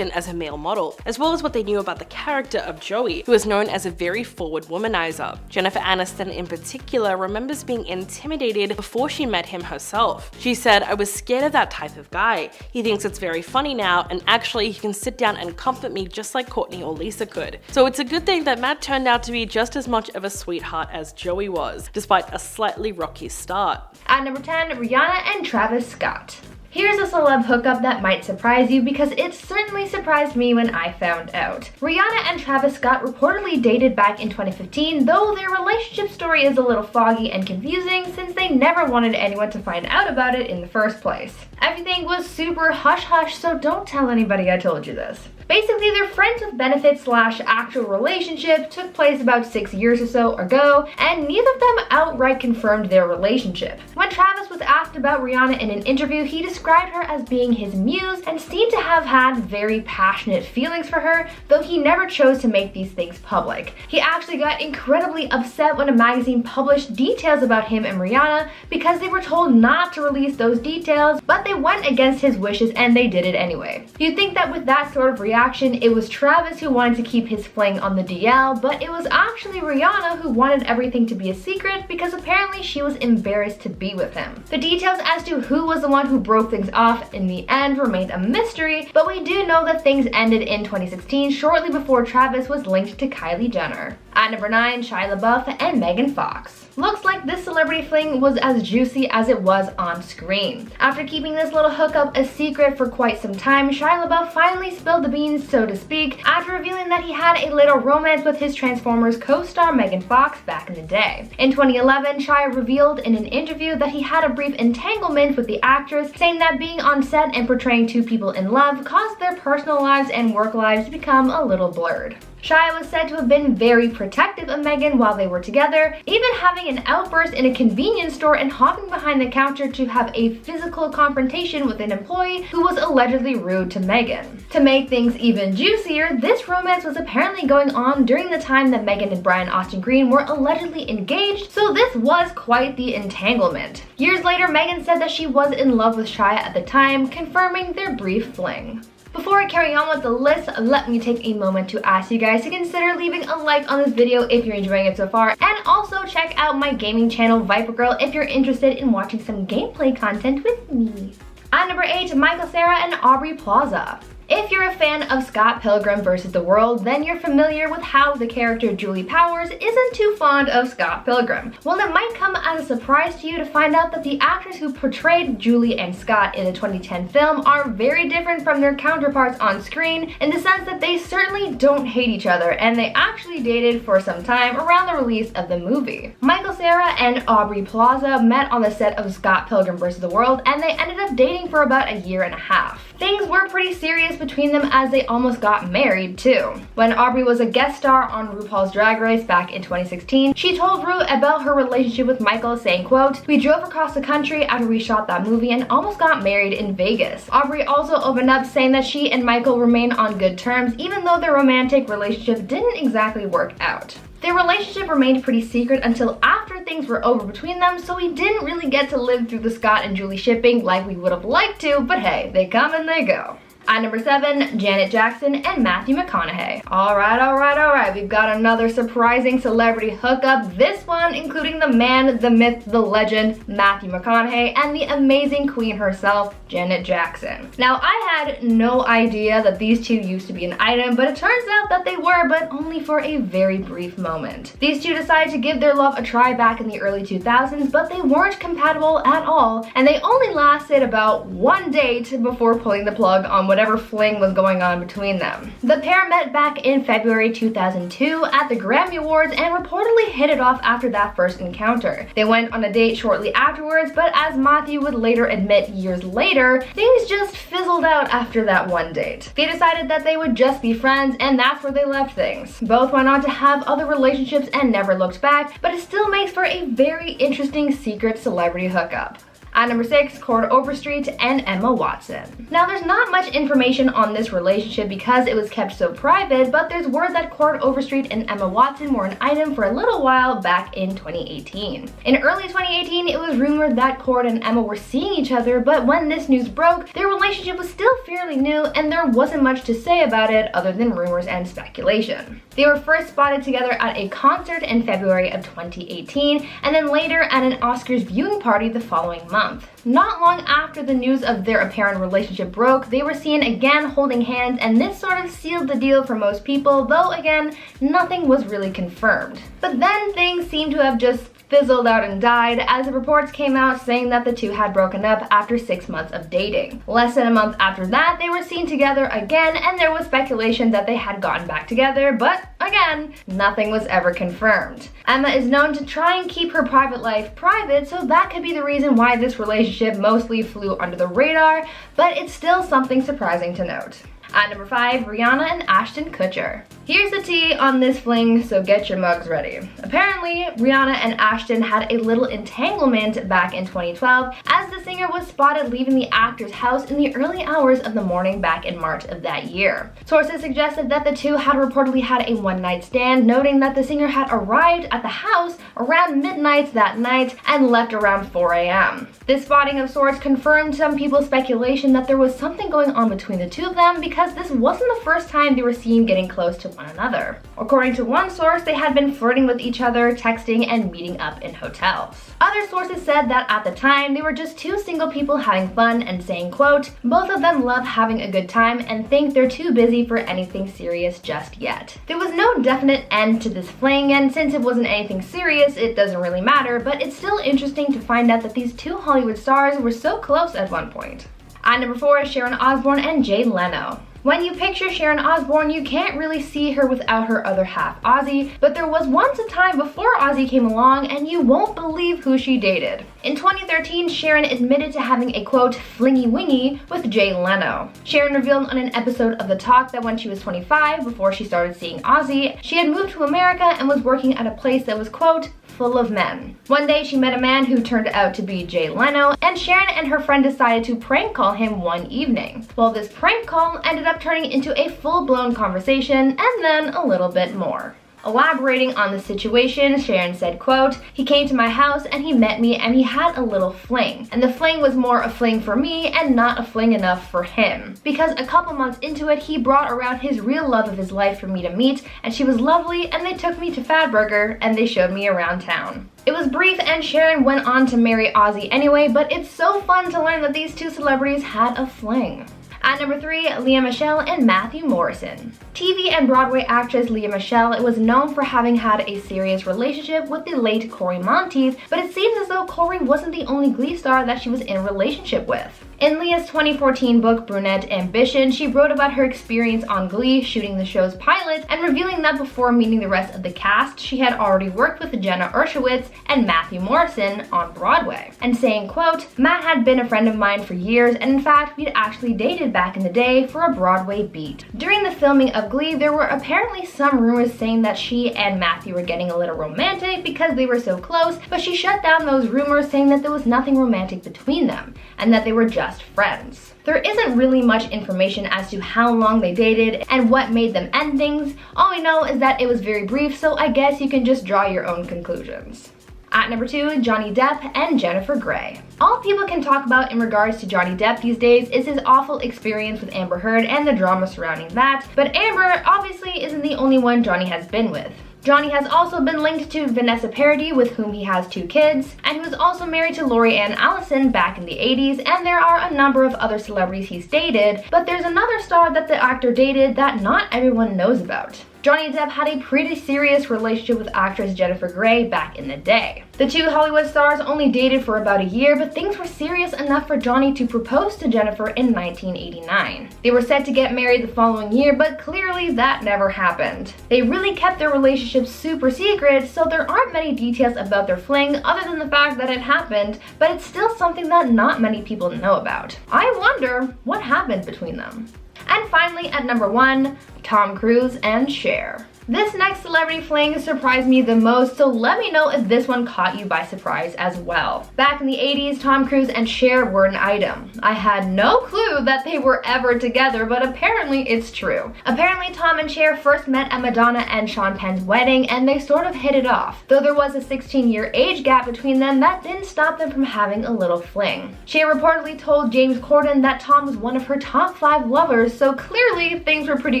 as a male model, as well as what they knew about the character of Joey, who is known as a very forward womanizer. Jennifer Aniston in particular remembers being intimidated before she met him herself. She said, "I was scared of that type of guy. He thinks it's very funny now, and actually he can sit down and comfort me just like Courtney or Lisa could." So it's a good thing that Matt turned out to be just as much of a sweetheart as Joey was, despite a slightly rocky start. At number 10, Rihanna and Travis Scott. Here's a celeb hookup that might surprise you because it certainly surprised me when I found out. Rihanna and Travis Scott reportedly dated back in 2015, though their relationship story is a little foggy and confusing since they never wanted anyone to find out about it in the first place. Everything was super hush-hush, so don't tell anybody I told you this. Basically, their friends with benefits / actual relationship took place about 6 years or so ago, and neither of them outright confirmed their relationship. When Travis was asked about Rihanna in an interview, he described her as being his muse and seemed to have had very passionate feelings for her, though he never chose to make these things public. He actually got incredibly upset when a magazine published details about him and Rihanna because they were told not to release those details, but they went against his wishes and they did it anyway. You'd think that with that sort of reaction, it was Travis who wanted to keep his fling on the DL, but it was actually Rihanna who wanted everything to be a secret because apparently she was embarrassed to be with him. The details as to who was the one who broke things off in the end remained a mystery, but we do know that things ended in 2016, shortly before Travis was linked to Kylie Jenner. At number 9, Shia LaBeouf and Megan Fox. Looks like this celebrity fling was as juicy as it was on screen. After keeping this little hookup a secret for quite some time, Shia LaBeouf finally spilled the beans, so to speak, after revealing that he had a little romance with his Transformers co-star Megan Fox back in the day. In 2011, Shia revealed in an interview that he had a brief entanglement with the actress, saying that being on set and portraying two people in love caused their personal lives and work lives to become a little blurred. Shia was said to have been very protective of Megan while they were together, even having an outburst in a convenience store and hopping behind the counter to have a physical confrontation with an employee who was allegedly rude to Megan. To make things even juicier, this romance was apparently going on during the time that Megan and Brian Austin Green were allegedly engaged, so this was quite the entanglement. Years later, Megan said that she was in love with Shia at the time, confirming their brief fling. Before I carry on with the list, let me take a moment to ask you guys to consider leaving a like on this video if you're enjoying it so far, and also check out my gaming channel Viper Girl if you're interested in watching some gameplay content with me. At number 8, Michael Cera and Aubrey Plaza. If you're a fan of Scott Pilgrim vs. the World, then you're familiar with how the character Julie Powers isn't too fond of Scott Pilgrim. Well, it might come as a surprise to you to find out that the actors who portrayed Julie and Scott in the 2010 film are very different from their counterparts on screen in the sense that they certainly don't hate each other, and they actually dated for some time around the release of the movie. Michael Cera and Aubrey Plaza met on the set of Scott Pilgrim vs. the World, and they ended up dating for about a year and a half. Things were pretty serious between them as they almost got married too. When Aubrey was a guest star on RuPaul's Drag Race back in 2016, she told Ru about her relationship with Michael, saying, quote, "We drove across the country after we shot that movie and almost got married in Vegas." Aubrey also opened up saying that she and Michael remain on good terms even though their romantic relationship didn't exactly work out. Their relationship remained pretty secret until after things were over between them, so we didn't really get to live through the Scott and Julie shipping like we would have liked to, but hey, they come and they go. At number 7, Janet Jackson and Matthew McConaughey. Alright, we've got another surprising celebrity hookup, this one including the man, the myth, the legend, Matthew McConaughey, and the amazing queen herself, Janet Jackson. Now, I had no idea that these two used to be an item, but it turns out that they were, but only for a very brief moment. These two decided to give their love a try back in the early 2000s, but they weren't compatible at all, and they only lasted about one date before pulling the plug on whatever fling was going on between them. The pair met back in February 2002 at the Grammy Awards and reportedly hit it off after that first encounter. They went on a date shortly afterwards, but as Matthew would later admit years later, things just fizzled out after that one date. They decided that they would just be friends, and that's where they left things. Both went on to have other relationships and never looked back, but it still makes for a very interesting secret celebrity hookup. At number 6, Cord Overstreet and Emma Watson. Now, there's not much information on this relationship because it was kept so private, but there's word that Cord Overstreet and Emma Watson were an item for a little while back in 2018. In early 2018, it was rumored that Cord and Emma were seeing each other, but when this news broke, their relationship was still fairly new and there wasn't much to say about it other than rumors and speculation. They were first spotted together at a concert in February of 2018, and then later at an Oscars viewing party the following month. Not long after the news of their apparent relationship broke, they were seen again holding hands, and this sort of sealed the deal for most people, though again, nothing was really confirmed. But then things seem to have just fizzled out and died as the reports came out saying that the two had broken up after 6 months of dating. Less than a month after that, they were seen together again, and there was speculation that they had gotten back together, but again, nothing was ever confirmed. Emma is known to try and keep her private life private, so that could be the reason why this relationship mostly flew under the radar, but it's still something surprising to note. At number 5, Rihanna and Ashton Kutcher. Here's the tea on this fling, so get your mugs ready. Apparently, Rihanna and Ashton had a little entanglement back in 2012 as the singer was spotted leaving the actor's house in the early hours of the morning back in March of that year. Sources suggested that the two had reportedly had a one-night stand, noting that the singer had arrived at the house around midnight that night and left around 4 a.m. This spotting of sorts confirmed some people's speculation that there was something going on between the two of them because this wasn't the first time they were seen getting close to one another. According to one source, they had been flirting with each other, texting, and meeting up in hotels. Other sources said that at the time, they were just two single people having fun and saying, quote, "Both of them love having a good time and think they're too busy for anything serious just yet." There was no definite end to this fling, and since it wasn't anything serious, it doesn't really matter, but it's still interesting to find out that these two Hollywood stars were so close at one point. At number 4, Sharon Osbourne and Jay Leno. When you picture Sharon Osbourne, you can't really see her without her other half, Ozzy, but there was once a time before Ozzy came along, and you won't believe who she dated. In 2013, Sharon admitted to having a, quote, flingy-wingy with Jay Leno. Sharon revealed on an episode of The Talk that when she was 25, before she started seeing Ozzy, she had moved to America and was working at a place that was, quote, full of men. One day she met a man who turned out to be Jay Leno, and Sharon and her friend decided to prank call him one evening. Well, this prank call ended up turning into a full-blown conversation and then a little bit more. Elaborating on the situation, Sharon said, quote, "He came to my house and he met me and he had a little fling. And the fling was more a fling for me and not a fling enough for him. Because a couple months into it, he brought around his real love of his life for me to meet, and she was lovely, and they took me to Fatburger and they showed me around town." It was brief and Sharon went on to marry Ozzy anyway, but it's so fun to learn that these two celebrities had a fling. At number 3, Lea Michele and Matthew Morrison. TV and Broadway actress Lea Michele was known for having had a serious relationship with the late Corey Monteith, but it seems as though Corey wasn't the only Glee star that she was in a relationship with. In Lea's 2014 book Brunette Ambition, she wrote about her experience on Glee, shooting the show's pilot, and revealing that before meeting the rest of the cast, she had already worked with Jenna Urshiewicz and Matthew Morrison on Broadway, and saying, quote, "Matt had been a friend of mine for years, and in fact, we'd actually dated back in the day for a Broadway beat." During the filming of Glee, there were apparently some rumors saying that she and Matthew were getting a little romantic because they were so close, but she shut down those rumors, saying that there was nothing romantic between them, and that they were just friends. There isn't really much information as to how long they dated and what made them end things. All we know is that it was very brief, so I guess you can just draw your own conclusions. At number 2, Johnny Depp and Jennifer Grey. All people can talk about in regards to Johnny Depp these days is his awful experience with Amber Heard and the drama surrounding that, but Amber obviously isn't the only one Johnny has been with. Johnny has also been linked to Vanessa Paradis, with whom he has 2 kids, and he was also married to Lori Ann Allison back in the 80s, and there are a number of other celebrities he's dated, but there's another star that the actor dated that not everyone knows about. Johnny Depp had a pretty serious relationship with actress Jennifer Grey back in the day. The two Hollywood stars only dated for about a year, but things were serious enough for Johnny to propose to Jennifer in 1989. They were set to get married the following year, but clearly that never happened. They really kept their relationship super secret, so there aren't many details about their fling other than the fact that it happened, but it's still something that not many people know about. I wonder what happened between them. And finally, at number 1, Tom Cruise and Cher. This next celebrity fling surprised me the most, so let me know if this one caught you by surprise as well. Back in the 80s, Tom Cruise and Cher were an item. I had no clue that they were ever together, but apparently it's true. Apparently Tom and Cher first met at Madonna and Sean Penn's wedding, and they sort of hit it off. Though there was a 16-year age gap between them, that didn't stop them from having a little fling. Cher reportedly told James Corden that Tom was one of her top 5 lovers, so clearly things were pretty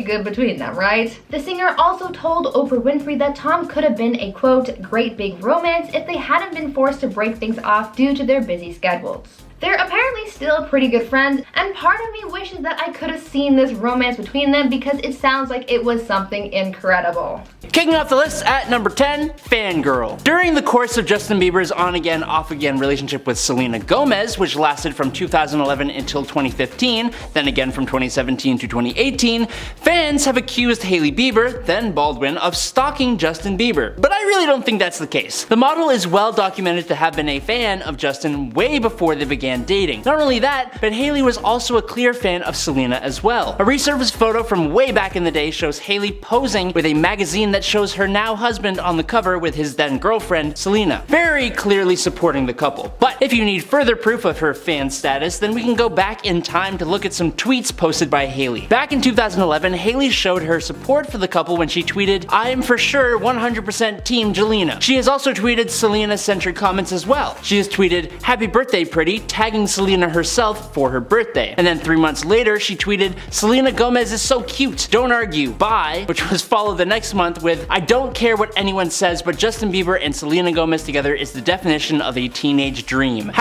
good between them, right? The singer also told Oprah Winfrey that Tom could have been a, quote, great big romance if they hadn't been forced to break things off due to their busy schedules. They're apparently still pretty good friends, and part of me wishes that I could have seen this romance between them because it sounds like it was something incredible. Kicking off the list at number 10, Fangirl. During the course of Justin Bieber's on-again, off-again relationship with Selena Gomez, which lasted from 2011 until 2015, then again from 2017 to 2018, fans have accused Hailey Bieber, then Baldwin, of stalking Justin Bieber. But I really don't think that's the case. The model is well documented to have been a fan of Justin way before they began dating. Not only that, but Hailey was also a clear fan of Selena as well. A resurfaced photo from way back in the day shows Hailey posing with a magazine that shows her now husband on the cover with his then girlfriend, Selena. Very clearly supporting the couple. But if you need further proof of her fan status, then we can go back in time to look at some tweets posted by Hailey. Back in 2011, Hailey showed her support for the couple when she tweeted, "I am for sure 100% Team Jelena." She has also tweeted Selena-centered comments as well. She has tweeted, "Happy birthday, pretty," tagging Selena herself for her birthday. And then 3 months later, she tweeted, "Selena Gomez is so cute, don't argue, bye," which was followed the next month with, "I don't care what anyone says, but Justin Bieber and Selena Gomez together is the definition of a teenage dream.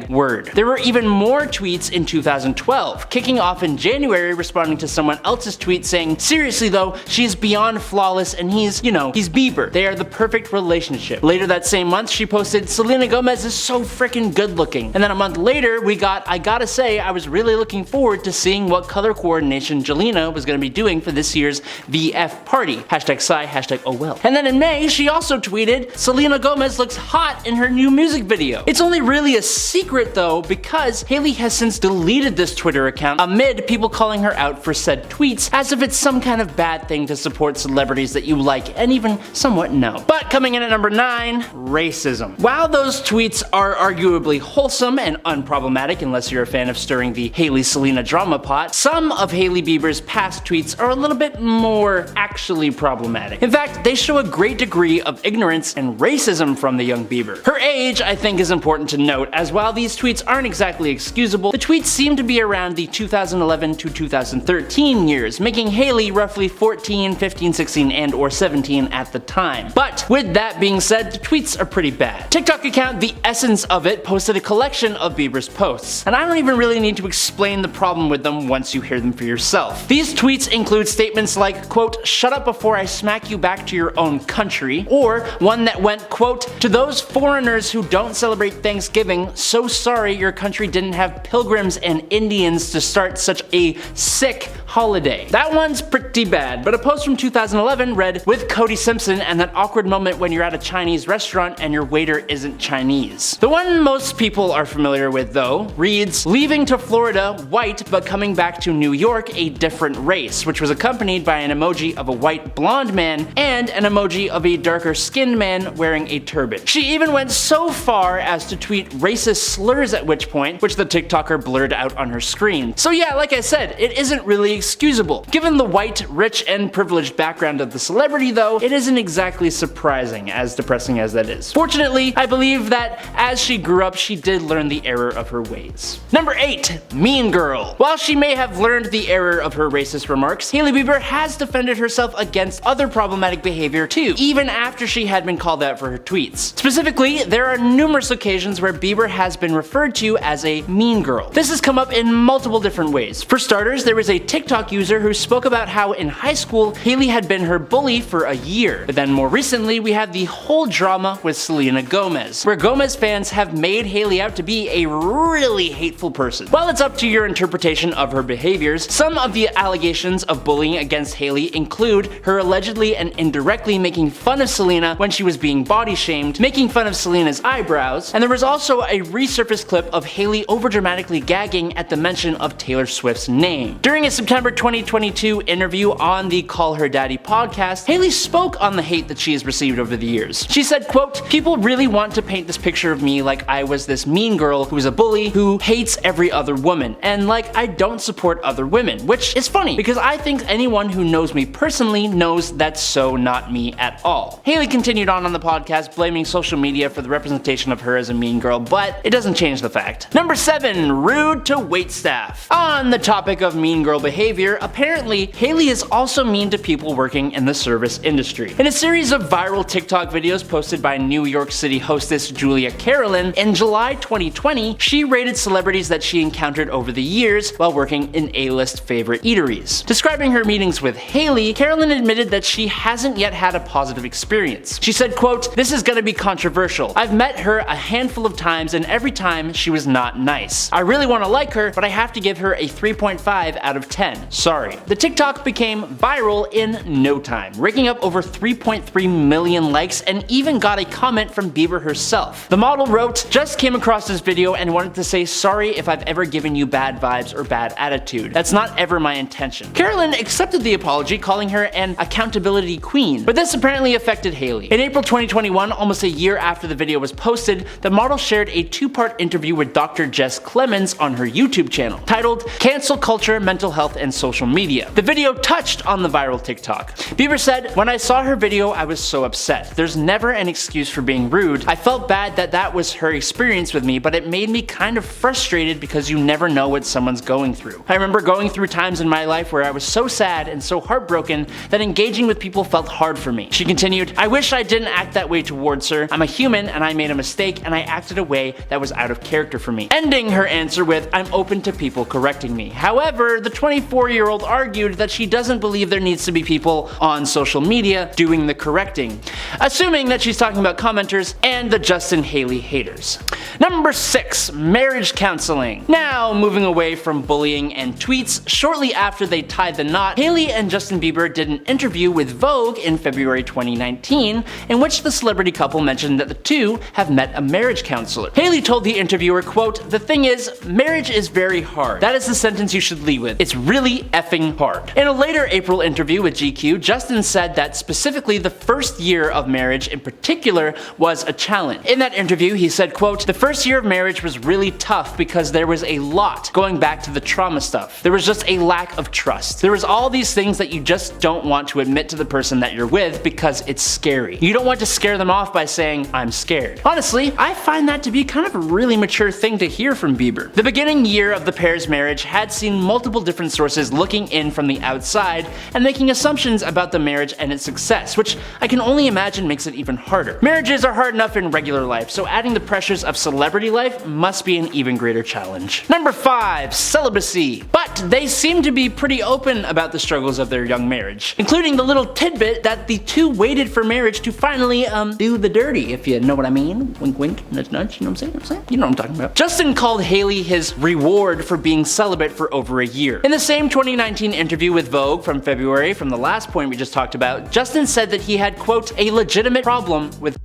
#word." There were even more tweets in 2012, kicking off in January responding to someone else's tweet saying, "Seriously though, she is beyond flawless and he's Bieber. They are the perfect relationship." Later that same month, she posted, "Selena Gomez is so freaking good looking." And then a month later, we got, "I gotta say, I was really looking forward to seeing what color coordination Jelena was gonna be doing for this year's VF party. #sigh, #oh well." And then in May, she also tweeted, "Selena Gomez looks hot in her new music video." It's only really a secret though, because Hailey has since deleted this Twitter account amid people calling her out for said tweets, as if it's some kind of bad thing to support celebrities that you like and even somewhat know. But coming in at number 9, racism. While those tweets are arguably wholesome and unproblematic unless you're a fan of stirring the Hailey-Selena drama pot, some of Hailey Bieber's past tweets are a little bit more actually problematic. In fact, they show a great degree of ignorance and racism from the young Bieber. Her age, I think, is important to note, as while these tweets aren't exactly excusable, the tweets seem to be around the 2011 to 2013 years, making Hailey roughly 14, 15, 16, and or 17 at the time. But with that being said, the tweets are pretty bad. TikTok account The Essence of It posted a collection of Bieber's posts, and I don't even really need to explain the problem with them once you hear them for yourself. These tweets include statements like, quote, "Shut up before I smack you back to your own country," or one that went, quote, "To those foreigners who don't celebrate Thanksgiving, so sorry your country didn't have pilgrims and Indians to start such a sick holiday." That one's pretty bad, but a post from 2011 read, "With Cody Simpson and that awkward moment when you're at a Chinese restaurant and your waiter isn't Chinese." The one most people are familiar with, though, reads, "Leaving to Florida, white, but coming back to New York, a different race," which was accompanied by an emoji of a white blonde man and an emoji of a darker skinned man wearing a turban. She even went so far as to tweet racist slurs at which point, which the TikToker blurred out on her screen. So yeah, like I said, it isn't really excusable. Given the white, rich, and privileged background of the celebrity though, it isn't exactly surprising, as depressing as that is. Fortunately, I believe that as she grew up, she did learn the error of her ways. Number 8. Mean Girl. While she may have learned the error of her racist remarks, Hailey Bieber has defended herself against other problematic behavior too, even after she had been called out for her tweets. Specifically, there are numerous occasions where Bieber has been referred to as a mean girl. This has come up in multiple different ways. For starters, there was a TikTok user who spoke about how in high school, Hailey had been her bully for a year. But then more recently, we have the whole drama with Selena Gomez, where Gomez fans have made Hailey out to be a really hateful person. While it's up to your interpretation of her behaviors, some of the allegations of bullying against Hailey include her allegedly and indirectly making fun of Selena when she was being body shamed, making fun of Selena's eyebrows, and there was also a resurfaced clip of Hailey overdramatically gagging at the mention of Taylor Swift's name. During a September 2022 interview on the Call Her Daddy podcast, Hailey spoke on the hate that she has received over the years. She said, quote, "People really want to paint this picture of me like I was this mean girl who's a bully who hates every other woman, and like I don't support other women," which is funny because I think anyone who knows me personally knows that's so not me at all. Hailey continued on the podcast blaming social media for the representation of her as a mean girl, but it doesn't change the fact. Number 7. Rude to waitstaff. On the topic of mean girl behavior, apparently Hailey is also mean to people working in the service industry. In a series of viral TikTok videos posted by New York City hostess Julia Carolyn, in July 2020, she rated celebrities that she encountered over the years while working in A-list favorite eateries. Describing her meetings with Hailey, Carolyn admitted that she hasn't yet had a positive experience. She said, quote, "This is gonna be controversial. I've met her a handful of times and every time she was not nice. I really want to like her, but I have to give her a 3.5 out of 10. Sorry." The TikTok became viral in no time, raking up over 3.3 million likes and even got a comment from Bieber herself. The model wrote, "Just came across this video and wanted to say sorry if I've ever given you bad vibes or bad attitude. That's not ever my intention." Carolyn accepted the apology, calling her an accountability queen, but this apparently affected Hailey. In April 2021, almost a year after the video was posted, the model shared a 2-part interview with Dr. Jess Clemens on her YouTube channel, titled Cancel Culture, Mental Health, and Social Media. The video touched on the viral TikTok. Bieber said, "When I saw her video, I was so upset. There's never an excuse for being rude. I felt bad that that was her experience with me, but it made me kind of frustrated because you never know what someone's going through. I remember going through times in my life where I was so sad and so heartbroken that engaging with people felt hard for me." She continued, "I wish I didn't act that way towards her. I'm a human and I made a mistake and I acted a way that was out of character for me." Ending her answer with, "I'm open to people correcting me." However, the 24-year-old argued that she doesn't believe there needs to be people on social media doing the correcting, assuming that she's talking about commenters and the Justin Hailey haters. Number 6. Marriage counseling. Now, moving away from bullying and tweets, shortly after they tied the knot, Hailey and Justin Bieber did an interview with Vogue in February 2019, in which the celebrity couple mentioned that the two have met a marriage counselor. Hailey told the interviewer, quote, "The thing is, marriage is very hard. That is the sentence you should lead with. It's really effing hard." In a later April interview with GQ, Justin said that specifically the first year of marriage in particular was a challenge. In that interview, he said, quote, "The first year of marriage was really tough because there was a lot going back to the trauma stuff. There was just a lack of trust. There was all these things that you just don't want to admit to the person that you're with because it's scary. You don't want to scare them off by saying, I'm scared. Honestly, I find that to be kind of a really mature thing to hear from Bieber. The beginning year of the pair's marriage had seen multiple different sources looking in from the outside and making assumptions about the marriage and its success, which I can only imagine makes it even harder. Marriages are hard enough in regular life, so adding the pressures of celebrity life must be an even greater challenge. Number 5. Celibacy. But they seem to be pretty open about the struggles of their young marriage, including the little tidbit that the two waited for marriage to finally, do the dirty, if you know what I mean. Wink wink, nudge nudge, you know what I'm saying? You know what I'm talking about. Justin called Hailey his reward for being celibate for over a year. In the same 2019 interview with Vogue from February, from the last point we just talked about, Justin said that he had, quote, a legitimate problem with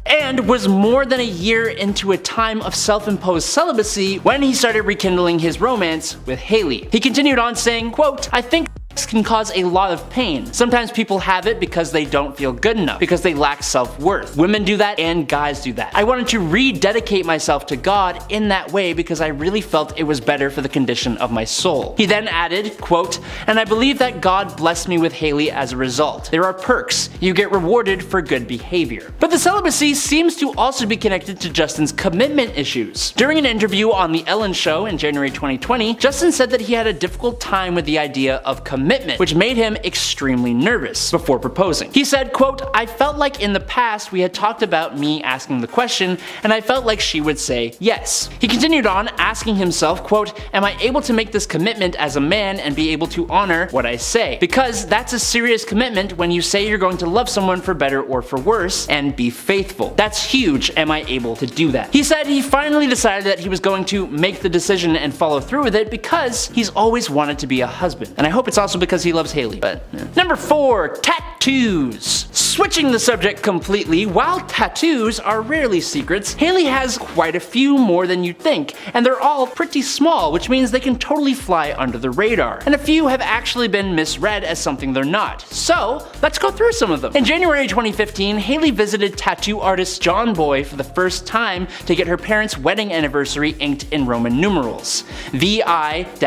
and was more than a year into a time of self-imposed celibacy when he started rekindling his romance with Hailey. He continued on saying, quote, I think can cause a lot of pain. Sometimes people have it because they don't feel good enough, because they lack self-worth. Women do that and guys do that. I wanted to rededicate myself to God in that way because I really felt it was better for the condition of my soul. He then added, quote, and I believe that God blessed me with Hailey as a result. There are perks. You get rewarded for good behavior. But the celibacy seems to also be connected to Justin's commitment issues. During an interview on The Ellen Show in January 2020, Justin said that he had a difficult time with the idea of commitment, which made him extremely nervous before proposing. He said, quote, I felt like in the past we had talked about me asking the question, and I felt like she would say yes. He continued on asking himself, quote, am I able to make this commitment as a man and be able to honor what I say? Because that's a serious commitment when you say you're going to love someone for better or for worse and be faithful. That's huge. Am I able to do that? He said he finally decided that he was going to make the decision and follow through with it because he's always wanted to be a husband. And I hope it's also because he loves Hailey, but yeah. Number 4. Tattoos. Switching the subject completely, while tattoos are rarely secrets, Hailey has quite a few more than you'd think, and they're all pretty small, which means they can totally fly under the radar. And a few have actually been misread as something they're not. So, let's go through some of them. In January 2015, Hailey visited tattoo artist John Boy for the first time to get her parents' wedding anniversary inked in Roman numerals, VI-X-XC.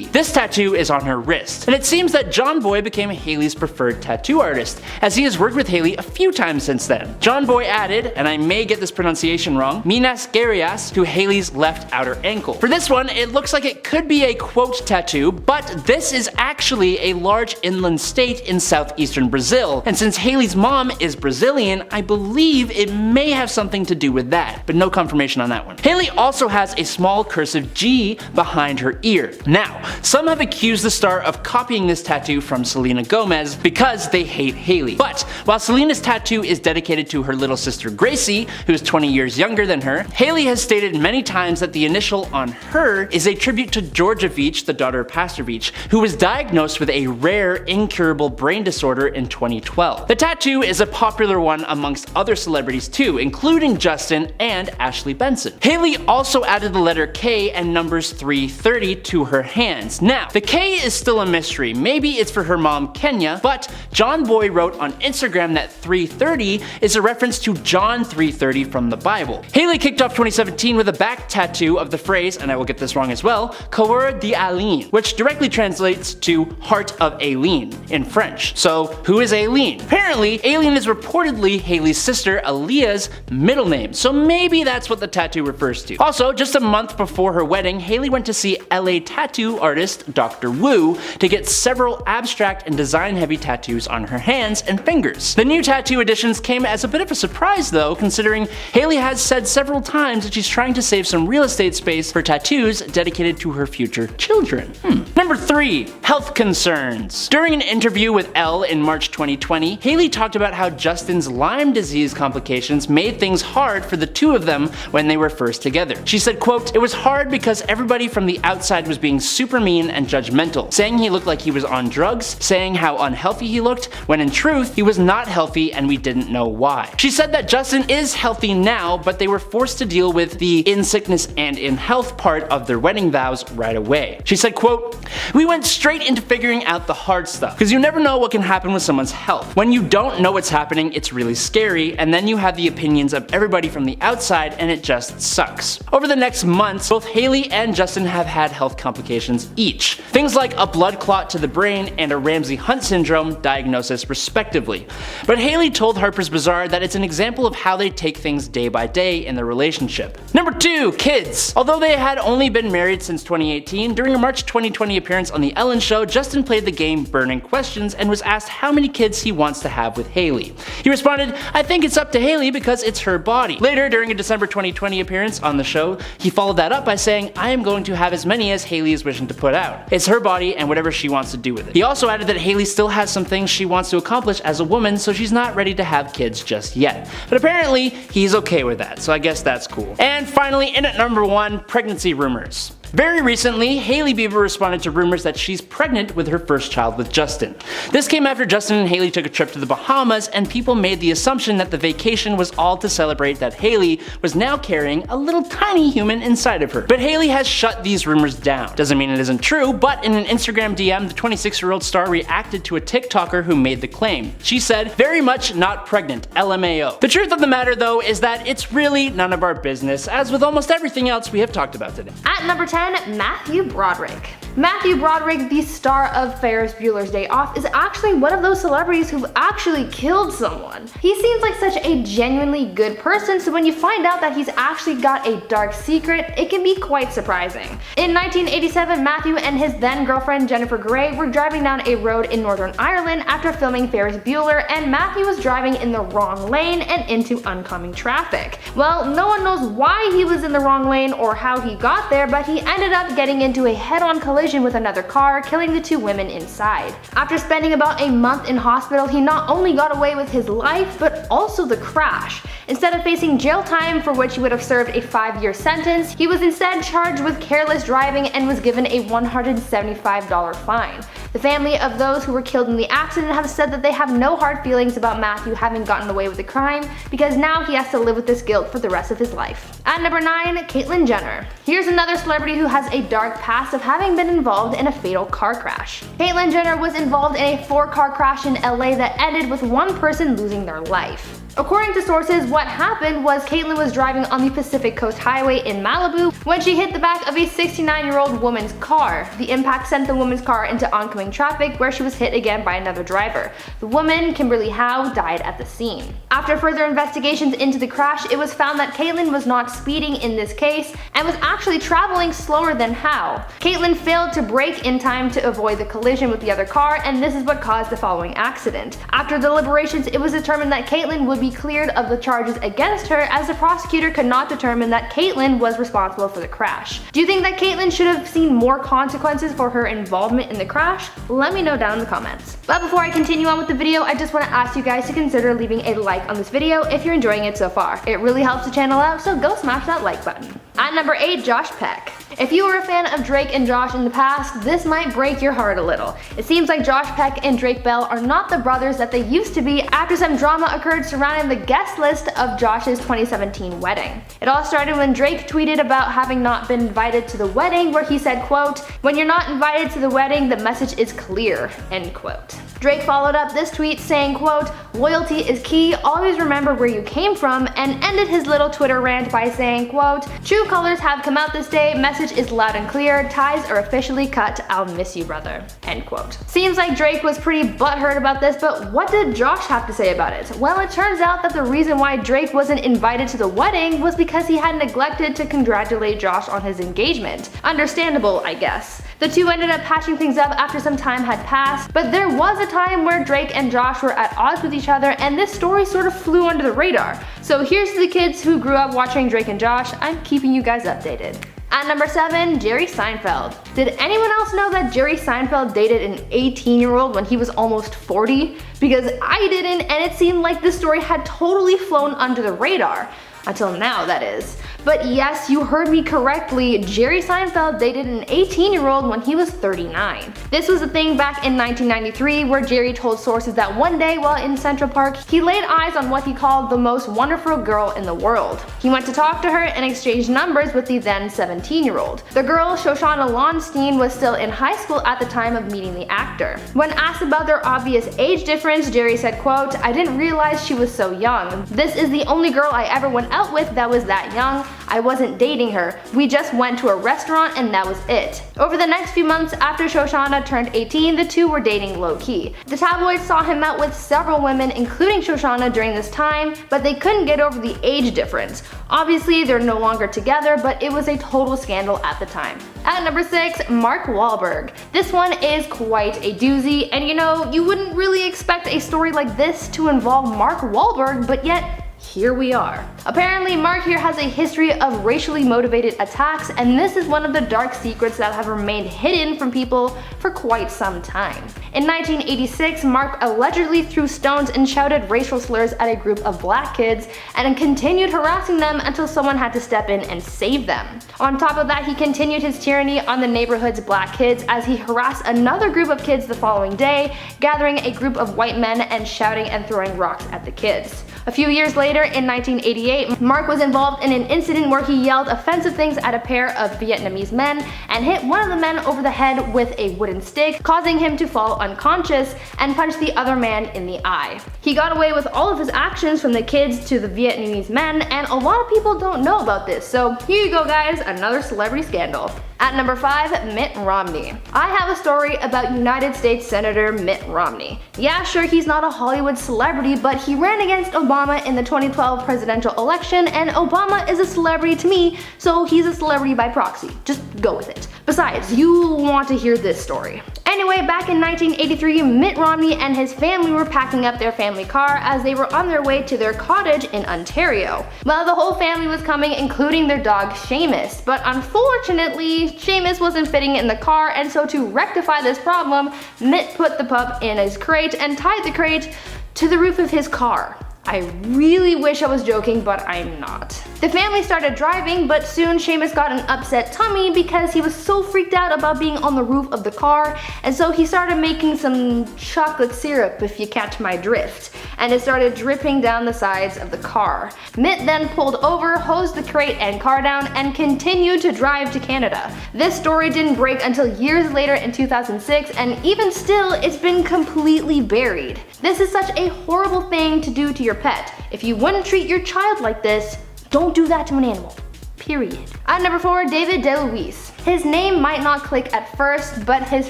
This tattoo is on her wrist, and it seems that John Boy became Hailey's preferred tattoo artist, as he has worked with Hailey a few times since then. John Boy added, and I may get this pronunciation wrong, Minas Gerias to Hailey's left outer ankle. For this one, it looks like it could be a quote tattoo, but this is actually a large inland state in southeastern Brazil, and since Hailey's mom is Brazilian, I believe it may have something to do with that, but no confirmation on that one. Hailey also has a small cursive G behind her ear. Now, some have accused the star of copying this tattoo from Selena Gomez because they hate Hailey. But while Selena's tattoo is dedicated to her little sister Gracie, who is 20 years younger than her, Hailey has stated many times that the initial on her is a tribute to Georgia Veach, the daughter of Pastor Veach, who was diagnosed with a rare, incurable brain disorder in 2012. The tattoo is a popular one amongst other celebrities too, including Justin and Ashley Benson. Hailey also added the letter K and numbers 330 to her hands. Now, the K is still a mystery. Maybe it's for her mom Kenya, but John Boy wrote on Instagram that 330 is a reference to John 3:30 from the Bible. Hailey kicked off 2017 with a back tattoo of the phrase, and I will get this wrong as well, Cœur d'Aileen, which directly translates to Heart of Aileen in French. So, who is Aileen? Apparently, Aileen is reportedly Hailey's sister Aaliyah's middle name, so maybe that's what the tattoo refers to. Also, just a month before her wedding, Hailey went to see LA tattoo artist Dr. Wu to get several abstract and design-heavy tattoos on her hands and fingers. The new tattoo additions came as a bit of a surprise though, considering Hailey has said several times that she's trying to save some real estate space for tattoos dedicated to her future children. Number 3. Health concerns. During an interview with Elle in March 2020, Hailey talked about how Justin's Lyme disease complications made things hard for the two of them when they were first together. She said, quote, it was hard because everybody from the outside was being super mean and judgmental, saying he looked like he was on drugs, saying how unhealthy he looked, when in truth, he was not healthy and we didn't know why. She said that Justin is healthy now, but they were forced to deal with the in sickness and in health part of their wedding vows right away. She said, quote, "We went straight into figuring out the hard stuff, because you never know what can happen with someone's health. When you don't know what's happening, it's really scary, and then you have the opinions of everybody from the outside and it just sucks." Over the next months, both Hailey and Justin have had health complications each. Things like a blood clot to the brain and a Ramsay-Hunt syndrome diagnosis respectively. But Hailey told Harper's Bazaar that it's an example of how they take things day by day in their relationship. Number 2, kids. Although they had only been married since 2018, during a March 2020 appearance on The Ellen Show, Justin played the game Burning Questions and was asked how many kids he wants to have with Hailey. He responded, "I think it's up to Hailey because it's her body." Later, during a December 2020 appearance on the show, he followed that up by saying, "I am going to have as many as Hailey is wishing to put out. It's her body and whatever she wants to do with it." He also added that Hailey still has some things she wants to accomplish as a woman, so she's not ready to have kids just yet. But apparently, he's okay with that, so I guess that's cool. And finally, in at number 1, pregnancy rumors. Very recently, Hailey Bieber responded to rumors that she's pregnant with her first child with Justin. This came after Justin and Hailey took a trip to the Bahamas, and people made the assumption that the vacation was all to celebrate that Hailey was now carrying a little tiny human inside of her. But Hailey has shut these rumors down. Doesn't mean it isn't true, but in an Instagram DM, the 26-year-old star reacted to a TikToker who made the claim. She said, "Very much not pregnant, LMAO." The truth of the matter though is that it's really none of our business, as with almost everything else we have talked about today. At number 10, Matthew Broderick. Matthew Broderick, the star of Ferris Bueller's Day Off, is actually one of those celebrities who've actually killed someone. He seems like such a genuinely good person, so when you find out that he's actually got a dark secret, it can be quite surprising. In 1987, Matthew and his then girlfriend Jennifer Grey were driving down a road in Northern Ireland after filming Ferris Bueller, and Matthew was driving in the wrong lane and into oncoming traffic. Well, no one knows why he was in the wrong lane or how he got there, but he ended up getting into a head-on collision with another car, killing the 2 women inside. After spending about a month in hospital, he not only got away with his life, but also the crash. Instead of facing jail time, for which he would have served a 5-year sentence, he was instead charged with careless driving and was given a $175 fine. The family of those who were killed in the accident have said that they have no hard feelings about Matthew having gotten away with the crime, because now he has to live with this guilt for the rest of his life. At number 9, Caitlyn Jenner. Here's another celebrity who has a dark past of having been involved in a fatal car crash. Caitlyn Jenner was involved in a 4-car crash in LA that ended with one person losing their life. According to sources, what happened was Caitlyn was driving on the Pacific Coast Highway in Malibu when she hit the back of a 69-year-old woman's car. The impact sent the woman's car into oncoming traffic, where she was hit again by another driver. The woman, Kimberly Howe, died at the scene. After further investigations into the crash, it was found that Caitlyn was not speeding in this case and was actually traveling slower than Howe. Caitlyn failed to brake in time to avoid the collision with the other car, and this is what caused the following accident. After deliberations, it was determined that Caitlyn would be cleared of the charges against her, as the prosecutor could not determine that Caitlyn was responsible for the crash. Do you think that Caitlyn should have seen more consequences for her involvement in the crash? Let me know down in the comments. But before I continue on with the video, I just want to ask you guys to consider leaving a like on this video if you're enjoying it so far. It really helps the channel out, so go smash that like button. At number 8, Josh Peck. If you were a fan of Drake and Josh in the past, this might break your heart a little. It seems like Josh Peck and Drake Bell are not the brothers that they used to be after some drama occurred surrounding the guest list of Josh's 2017 wedding. It all started when Drake tweeted about having not been invited to the wedding, where he said, quote, "When you're not invited to the wedding, the message is clear," end quote. Drake followed up this tweet saying, quote, "Loyalty is key, always remember where you came from," and ended his little Twitter rant by saying, quote, "True colors have come out this day, message is loud and clear, ties are officially cut, I'll miss you brother," end quote. Seems like Drake was pretty butthurt about this, but what did Josh have to say about it? Well, it turns out that the reason why Drake wasn't invited to the wedding was because he had neglected to congratulate Josh on his engagement. Understandable, I guess. The two ended up patching things up after some time had passed, but there was a time where Drake and Josh were at odds with each other, and this story sort of flew under the radar. So here's to the kids who grew up watching Drake and Josh. I'm keeping you guys updated. At number 7, Jerry Seinfeld. Did anyone else know that Jerry Seinfeld dated an 18-year-old when he was almost 40? Because I didn't, and it seemed like this story had totally flown under the radar. Until now, that is. But yes, you heard me correctly, Jerry Seinfeld dated an 18-year-old when he was 39. This was a thing back in 1993 where Jerry told sources that one day while in Central Park, he laid eyes on what he called the most wonderful girl in the world. He went to talk to her and exchanged numbers with the then 17-year-old. The girl, Shoshana Lonstein, was still in high school at the time of meeting the actor. When asked about their obvious age difference, Jerry said, quote, "I didn't realize she was so young. This is the only girl I ever went out with that was that young. I wasn't dating her. We just went to a restaurant and that was it." Over the next few months after Shoshana turned 18, the two were dating low-key. The tabloids saw him out with several women, including Shoshana, during this time, but they couldn't get over the age difference. Obviously, they're no longer together, but it was a total scandal at the time. At number 6, Mark Wahlberg. This one is quite a doozy, and you know, you wouldn't really expect a story like this to involve Mark Wahlberg, but yet, here we are. Apparently, Mark here has a history of racially motivated attacks, and this is one of the dark secrets that have remained hidden from people for quite some time. In 1986, Mark allegedly threw stones and shouted racial slurs at a group of black kids, and continued harassing them until someone had to step in and save them. On top of that, he continued his tyranny on the neighborhood's black kids as he harassed another group of kids the following day, gathering a group of white men and shouting and throwing rocks at the kids. A few years later, in 1988, Mark was involved in an incident where he yelled offensive things at a pair of Vietnamese men and hit one of the men over the head with a wooden stick, causing him to fall unconscious, and punched the other man in the eye. He got away with all of his actions, from the kids to the Vietnamese men, and a lot of people don't know about this, so here you go guys, another celebrity scandal. At number 5, Mitt Romney. I have a story about United States Senator Mitt Romney. Yeah, sure, he's not a Hollywood celebrity, but he ran against Obama in the 2012 presidential election, and Obama is a celebrity to me, so he's a celebrity by proxy. Just go with it. Besides, you want to hear this story. Anyway, back in 1983, Mitt Romney and his family were packing up their family car as they were on their way to their cottage in Ontario. Well, the whole family was coming, including their dog Seamus, but unfortunately, Seamus wasn't fitting in the car, and so to rectify this problem, Mitt put the pup in his crate and tied the crate to the roof of his car. I really wish I was joking, but I'm not. The family started driving, but soon Seamus got an upset tummy because he was so freaked out about being on the roof of the car, and so he started making some chocolate syrup, if you catch my drift, and it started dripping down the sides of the car. Mitt then pulled over, hosed the crate and car down, and continued to drive to Canada. This story didn't break until years later in 2006, and even still, it's been completely buried. This is such a horrible thing to do to your pet. If you wouldn't treat your child like this, don't do that to an animal. Period. At number 4, David DeLuise. His name might not click at first, but his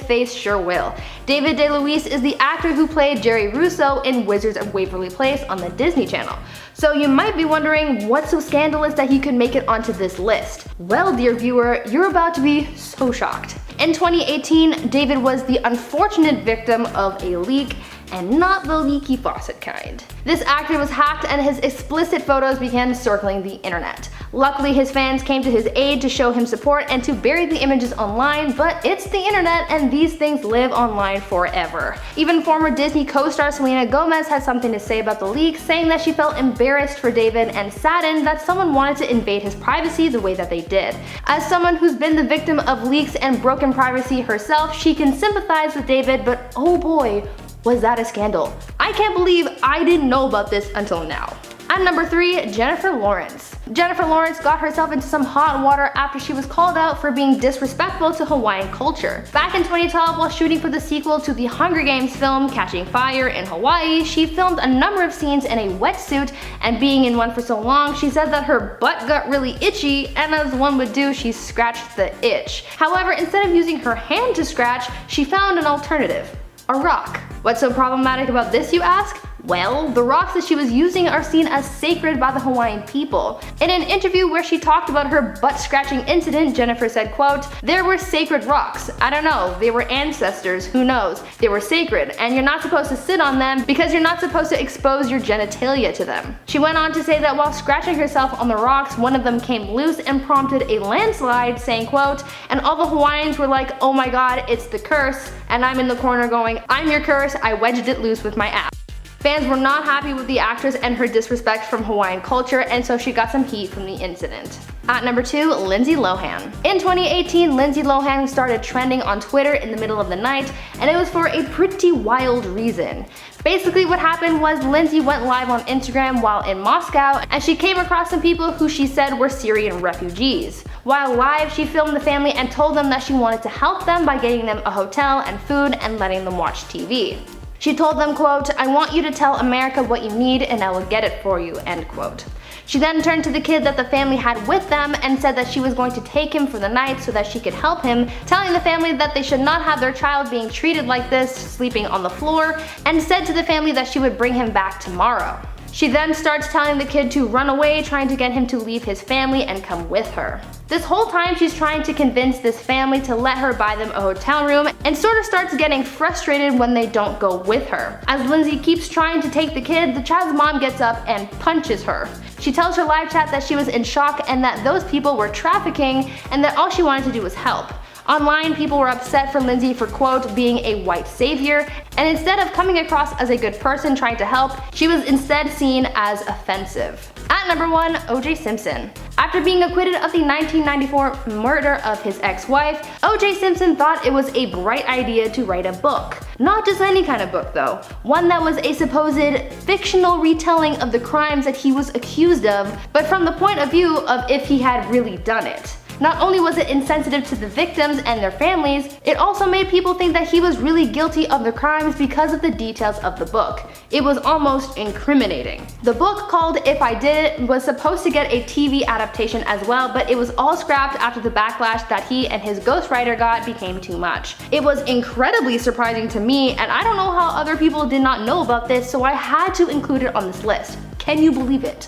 face sure will. David DeLuise is the actor who played Jerry Russo in Wizards of Waverly Place on the Disney Channel. So you might be wondering what's so scandalous that he could make it onto this list. Well, dear viewer, you're about to be so shocked. In 2018, David was the unfortunate victim of a leak, and not the leaky faucet kind. This actor was hacked and his explicit photos began circling the internet. Luckily, his fans came to his aid to show him support and to bury the images online, but it's the internet and these things live online forever. Even former Disney co-star Selena Gomez had something to say about the leak, saying that she felt embarrassed for David and saddened that someone wanted to invade his privacy the way that they did. As someone who's been the victim of leaks and broken privacy herself, she can sympathize with David, but oh boy, was that a scandal. I can't believe I didn't know about this until now. At number 3, Jennifer Lawrence. Jennifer Lawrence got herself into some hot water after she was called out for being disrespectful to Hawaiian culture. Back in 2012, while shooting for the sequel to the Hunger Games film Catching Fire in Hawaii, she filmed a number of scenes in a wetsuit, and being in one for so long, she said that her butt got really itchy, and as one would do, she scratched the itch. However, instead of using her hand to scratch, she found an alternative. A rock. What's so problematic about this, you ask? Well, the rocks that she was using are seen as sacred by the Hawaiian people. In an interview where she talked about her butt-scratching incident, Jennifer said, quote, "There were sacred rocks. I don't know, they were ancestors, who knows. They were sacred, and you're not supposed to sit on them because you're not supposed to expose your genitalia to them." She went on to say that while scratching herself on the rocks, one of them came loose and prompted a landslide, saying, quote, "And all the Hawaiians were like, oh my god, it's the curse, and I'm in the corner going, I'm your curse, I wedged it loose with my ass." Fans were not happy with the actress and her disrespect from Hawaiian culture, and so she got some heat from the incident. At number 2, Lindsay Lohan. In 2018, Lindsay Lohan started trending on Twitter in the middle of the night, and it was for a pretty wild reason. Basically what happened was Lindsay went live on Instagram while in Moscow, and she came across some people who she said were Syrian refugees. While live, she filmed the family and told them that she wanted to help them by getting them a hotel and food and letting them watch TV. She told them, quote, "I want you to tell America what you need and I will get it for you," end quote. She then turned to the kid that the family had with them and said that she was going to take him for the night so that she could help him, telling the family that they should not have their child being treated like this, sleeping on the floor, and said to the family that she would bring him back tomorrow. She then starts telling the kid to run away, trying to get him to leave his family and come with her. This whole time she's trying to convince this family to let her buy them a hotel room, and sort of starts getting frustrated when they don't go with her. As Lindsay keeps trying to take the kid, the child's mom gets up and punches her. She tells her live chat that she was in shock and that those people were trafficking and that all she wanted to do was help. Online, people were upset for Lindsay for, quote, being a white savior, and instead of coming across as a good person trying to help, she was instead seen as offensive. At number 1, O.J. Simpson. After being acquitted of the 1994 murder of his ex-wife, O.J. Simpson thought it was a bright idea to write a book. Not just any kind of book though, one that was a supposed fictional retelling of the crimes that he was accused of, but from the point of view of if he had really done it. Not only was it insensitive to the victims and their families, it also made people think that he was really guilty of the crimes because of the details of the book. It was almost incriminating. The book, called If I Did It, was supposed to get a TV adaptation as well, but it was all scrapped after the backlash that he and his ghostwriter got became too much. It was incredibly surprising to me, and I don't know how other people did not know about this, so I had to include it on this list. Can you believe it?